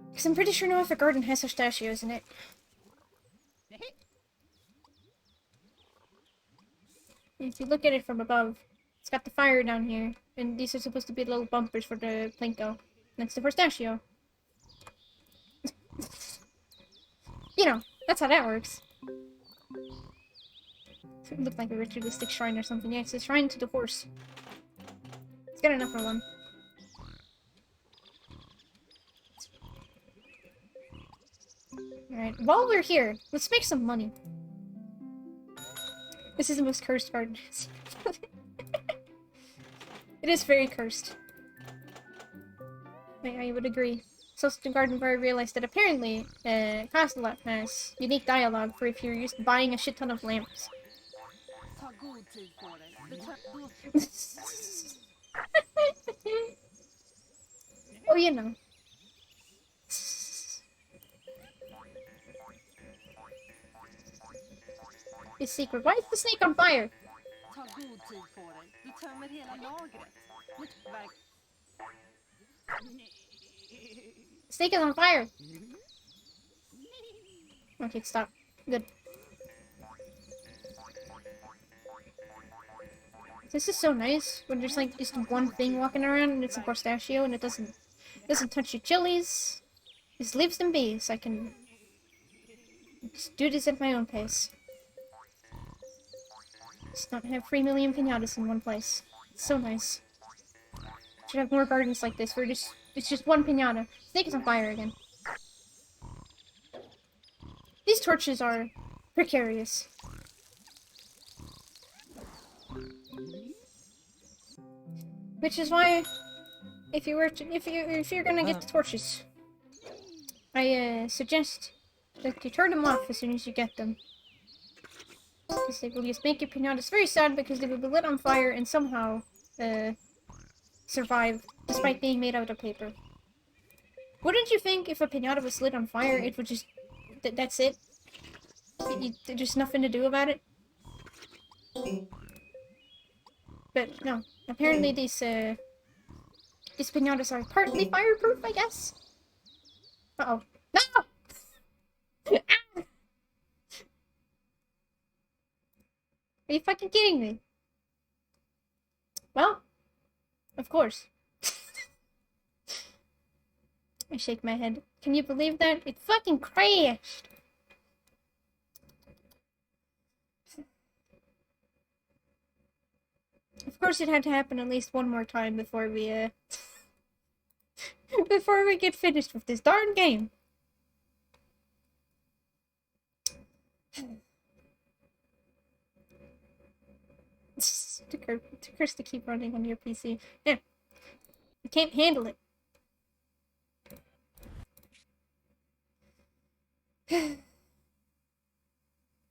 Because I'm pretty sure no other garden has Horstachios in it. If you look at it from above, it's got the fire down here, and these are supposed to be little bumpers for the Plinko. Next to Horstachio. You know, that's how that works. It looked like a ritualistic shrine or something. Yeah, it's a shrine to the horse. It's good enough for one. Alright, while we're here, let's make some money. This is the most cursed garden. It is very cursed. I would agree. So the garden where I realized that apparently, Castellat has unique dialogue for if you're used to buying a shit ton of lamps. Oh, you know. It's secret. Why is the snake on fire? Snake is on fire! Okay, stop. Good. This is so nice when there's like just one thing walking around and it's a Horstachio and it doesn't touch your chilies. Just leaves them be, so I can just do this at my own pace. Just not have 3 million piñatas in one place. It's so nice. Should have more gardens like this where it's just one piñata. Snake is on fire again. These torches are precarious. Which is why, if you're gonna get the torches, I suggest that you turn them off as soon as you get them. Because they will just make your piñatas very sad because they will be lit on fire and somehow survive despite being made out of paper. Wouldn't you think if a piñata was lit on fire, it would just that's it? There's just nothing to do about it? But no, apparently these piñatas are partly fireproof, I guess. Uh-oh. No! Are you fucking kidding me? Well, of course. I shake my head. Can you believe that? It fucking crashed! Of course it had to happen at least one more time before we, before we get finished with this darn game. Too cursed to keep running on your PC. Yeah. I can't handle it.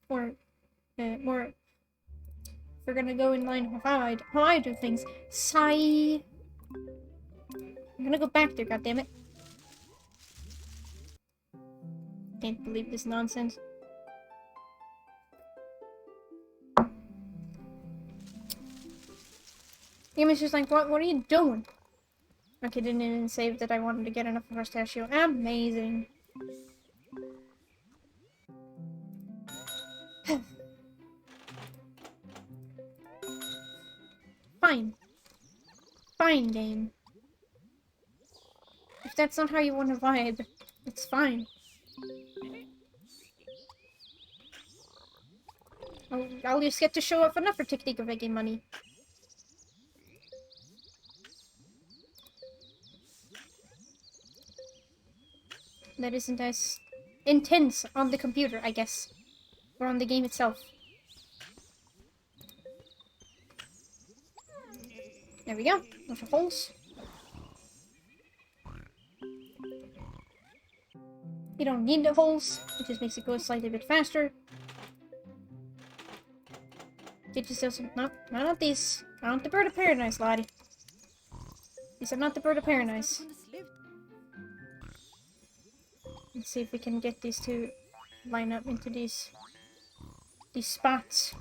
Or, more... If we're gonna go in line with how I do things. Sigh. I'm gonna go back there, goddammit. Can't believe this nonsense. Game is just like, what are you doing? Okay, didn't even save that I wanted to get enough of pistachio. Amazing. Fine. Fine, game. If that's not how you want to vibe, it's fine. I'll just get to show off another technique of making money. That isn't as intense on the computer, I guess. Or on the game itself. There we go. Those are holes. You don't need the holes. It just makes it go slightly bit faster. Get yourself some... No, not these. Not the bird of paradise, laddie. These are not the bird of paradise. Let's see if we can get these two line up into these spots.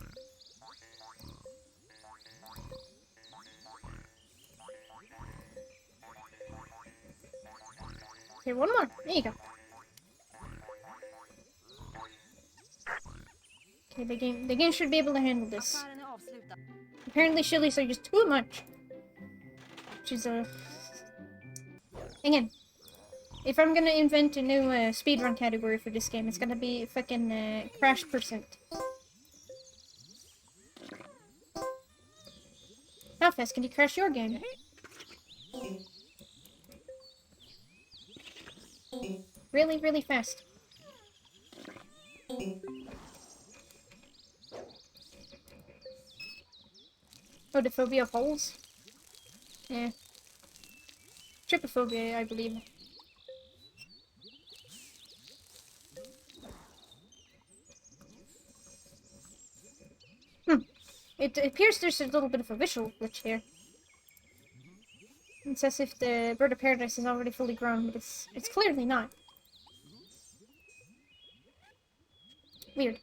Okay, one more. There you go. Okay, the game should be able to handle this. Apparently shillies are just too much. Which is again, if I'm gonna invent a new speedrun category for this game, it's gonna be fucking crash percent. How fast can you crash your game? Really, really fast. Oh, the phobia of holes? Yeah. Trypophobia, I believe. It appears there's a little bit of a visual glitch here. It's as if the bird of paradise is already fully grown, but it's clearly not. Weird.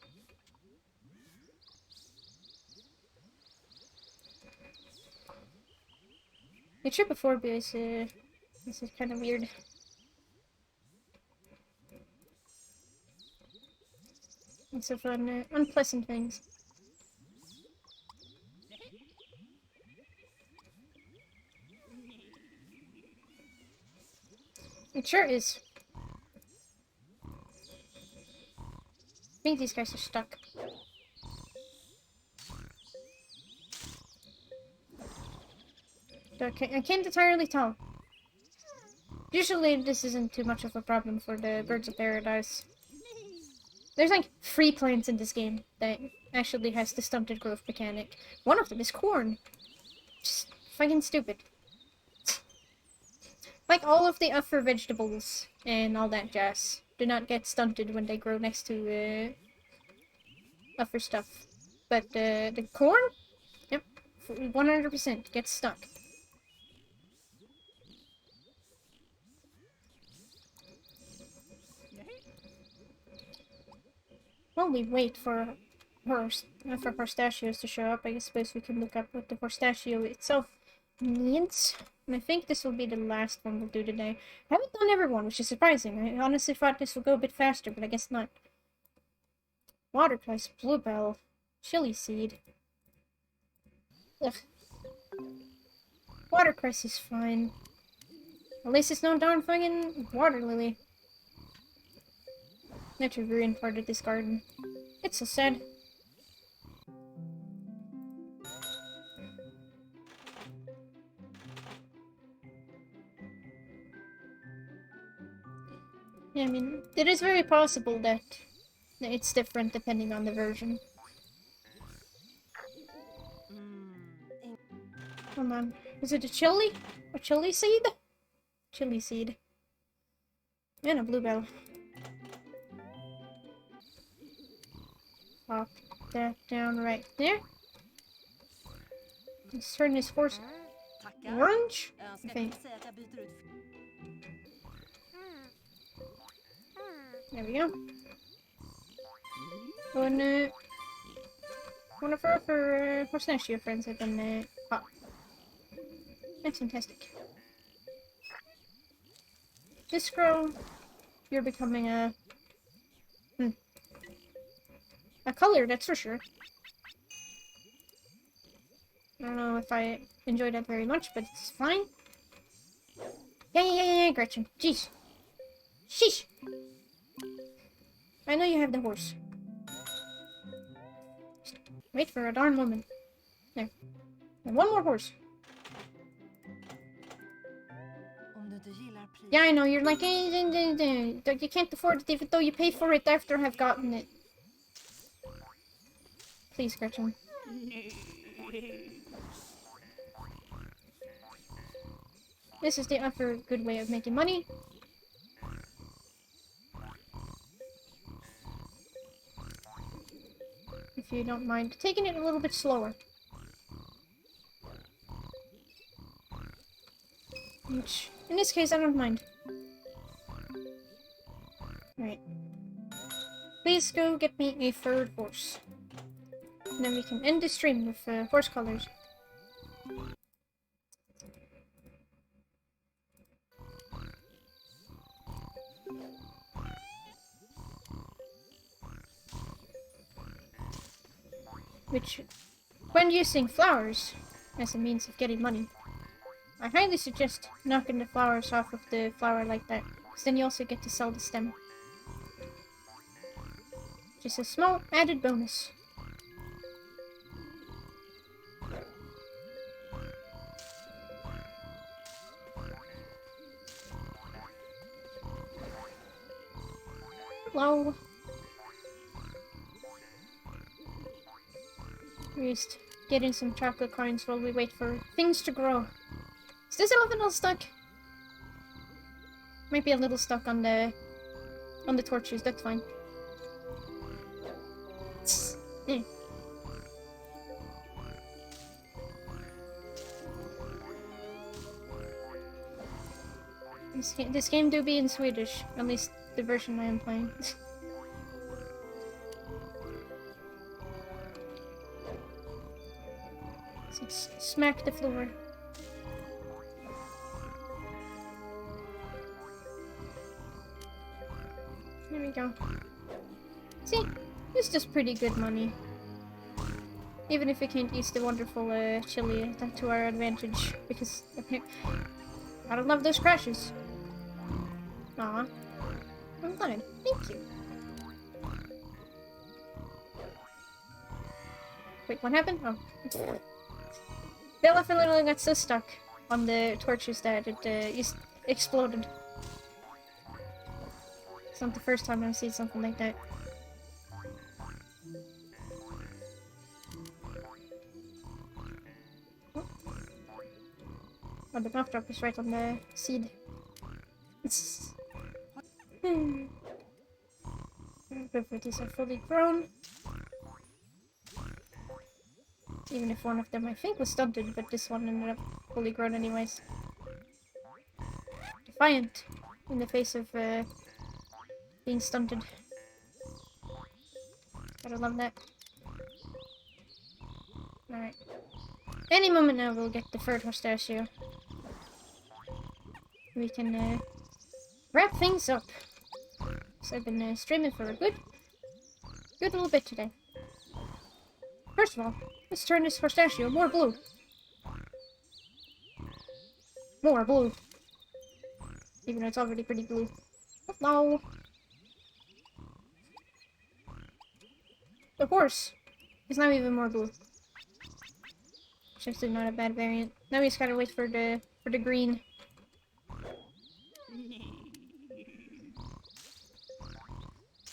The trypophobia is kind of weird. It's of unpleasant things. It sure is. think these guys are stuck. Okay, I can't entirely tell. Usually this isn't too much of a problem for the birds of paradise. There's like 3 plants in this game that actually has the stunted growth mechanic. One of them is corn. Just fucking stupid. Like all of the upper vegetables and all that jazz do not get stunted when they grow next to upper stuff. But the corn, yep, 100% gets stuck. While we wait for pistachios to show up, I suppose we can look up what the pistachio itself needs. And I think this will be the last one we'll do today. I haven't done everyone, which is surprising. I honestly thought this would go a bit faster, but I guess not. Watercress, bluebell, chili seed. Ugh. Watercress is fine. At least it's no darn fucking water lily. That's a ruined part of this garden. It's so sad. Yeah, I mean, it is very possible that it's different depending on the version. Come on. Is it a chili? A chili seed? Chili seed. And a bluebell. Pop that down right there. Let's turn this horse orange, I think. There we go. Oh, and one of our pistachio friends have been caught. That's fantastic. This girl, you're becoming a color, that's for sure. I don't know if I enjoy that very much, but it's fine. Yeah, Gretchen. Jeez. Sheesh. I know you have the horse. Just wait for a darn moment. There. And one more horse. Yeah, I know, you're like, you can't afford it even though you pay for it after I've gotten it. Please, Gretchen. This is the upper good way of making money. If you don't mind taking it a little bit slower. Which, in this case, I don't mind. Right. Please go get me a 3rd horse. And then we can end the stream with horse colors. Which, when using flowers as a means of getting money, I highly suggest knocking the flowers off of the flower like that, because then you also get to sell the stem. Just a small added bonus. Hello. We're just getting some chocolate coins while we wait for things to grow. Is this elephant all stuck? Might be a little stuck on the torches, that's fine. Yeah. This game do be in Swedish, at least the version I am playing. So smack the floor. There we go. See, it's just pretty good money. Even if we can't use the wonderful chili to our advantage, because I don't love those crashes. Aw. I'm glad. Thank you. Wait, what happened? Oh. The elephant literally got so stuck on the torches that it exploded. It's not the first time I've seen something like that. Oh, the mouth drop is right on the seed. Both of these are fully grown. Even if one of them I think was stunted, but this one ended up fully grown anyways. Defiant in the face of being stunted. Gotta love that. Alright. Any moment now we'll get the third pistachio. We can wrap things up. So I've been streaming for a good little bit today. First of all, let's turn this pistachio more blue. More blue. Even though it's already pretty blue. Hello. The horse is now even more blue. Which is actually not a bad variant. Now we just gotta wait for the green.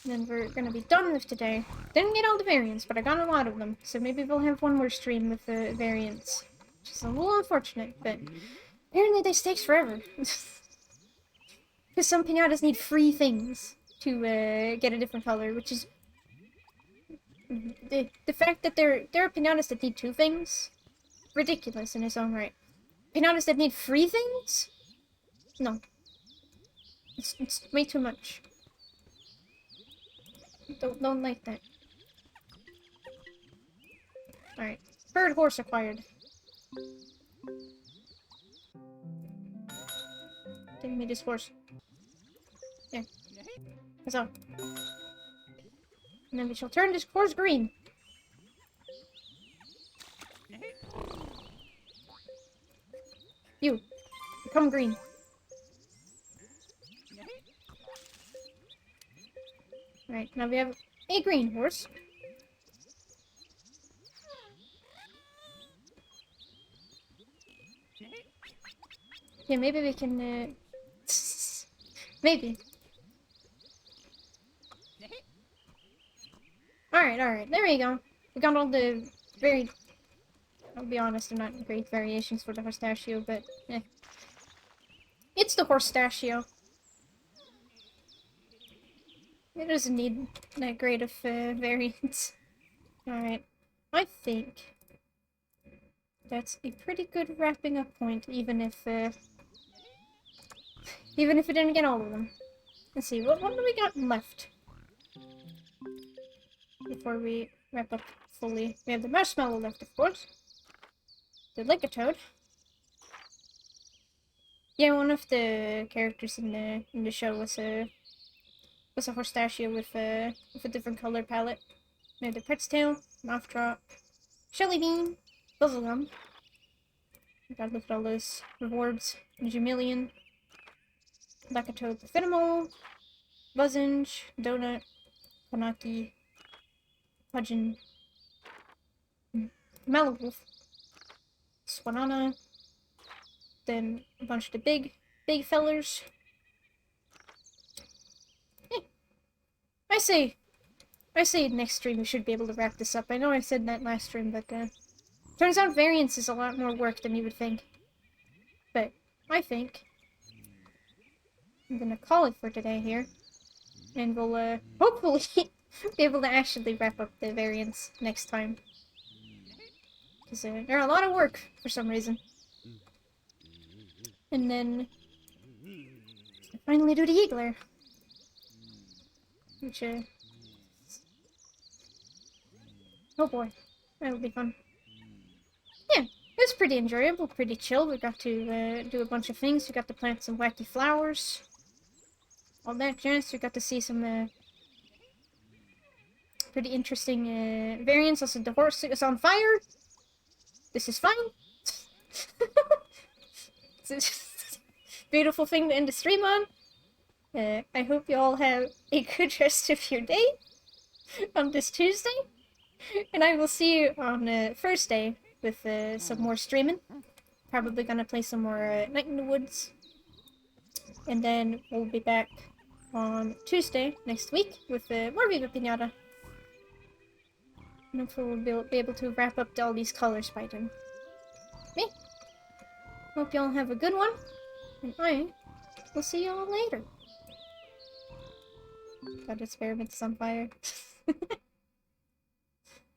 And then we're gonna be done with today. Didn't get all the variants, but I got a lot of them. So maybe we'll have one more stream with the variants. Which is a little unfortunate, but apparently this takes forever. Because some piñatas need 3 things to get a different color, which is... The fact that there are piñatas that need 2 things, ridiculous in its own right. Piñatas that need 3 things? No. It's way too much. Don't like that. Alright. Third horse acquired. Give me this horse. There. That's all. And then we shall turn this horse green. You. Become green. Right, now we have a green horse. Yeah, maybe we can, maybe. Alright, there we go. We got all the very... I'll be honest, they're not great variations for the pistachio, but, eh. It's the horse-stachio. It doesn't need that great of variants. Alright. I think that's a pretty good wrapping up point, even if we didn't get all of them. Let's see, what do we got left? Before we wrap up fully. We have the marshmallow left, of course. The Lickatoad. Yeah, one of the characters in the show was a pistachio with a different color palette. We have the Pret's Tail, Mouth Drop, Shelly Bean, Buzzlegum. Gotta look at all those rewards. Jamilian, Lickatoad, Finimole, Buzzenge, Donut, Kanaki, Pudgeon, Malawolf, Swanana, then a bunch of the big fellers. I say next stream we should be able to wrap this up. I know I said that last stream, but turns out variance is a lot more work than you would think. But I think I'm gonna call it for today here, and we'll hopefully be able to actually wrap up the variants next time. Because they're a lot of work for some reason. And then finally do the Eagler. Which, oh boy, that'll be fun. Yeah, it was pretty enjoyable, pretty chill. We got to do a bunch of things. We got to plant some wacky flowers. All that jazz. We got to see some pretty interesting variants. Also, the horse is on fire. This is fine. It's a beautiful thing to end the stream on. I hope you all have a good rest of your day on this Tuesday. And I will see you on Thursday with some more streaming. Probably gonna play some more Night in the Woods. And then we'll be back on Tuesday next week with more Viva Piñata. And hopefully we'll be able to wrap up all these colors by then. Me. Hope y'all have a good one. And I will see y'all later. Got experiments on fire.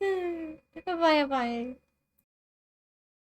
Bye bye.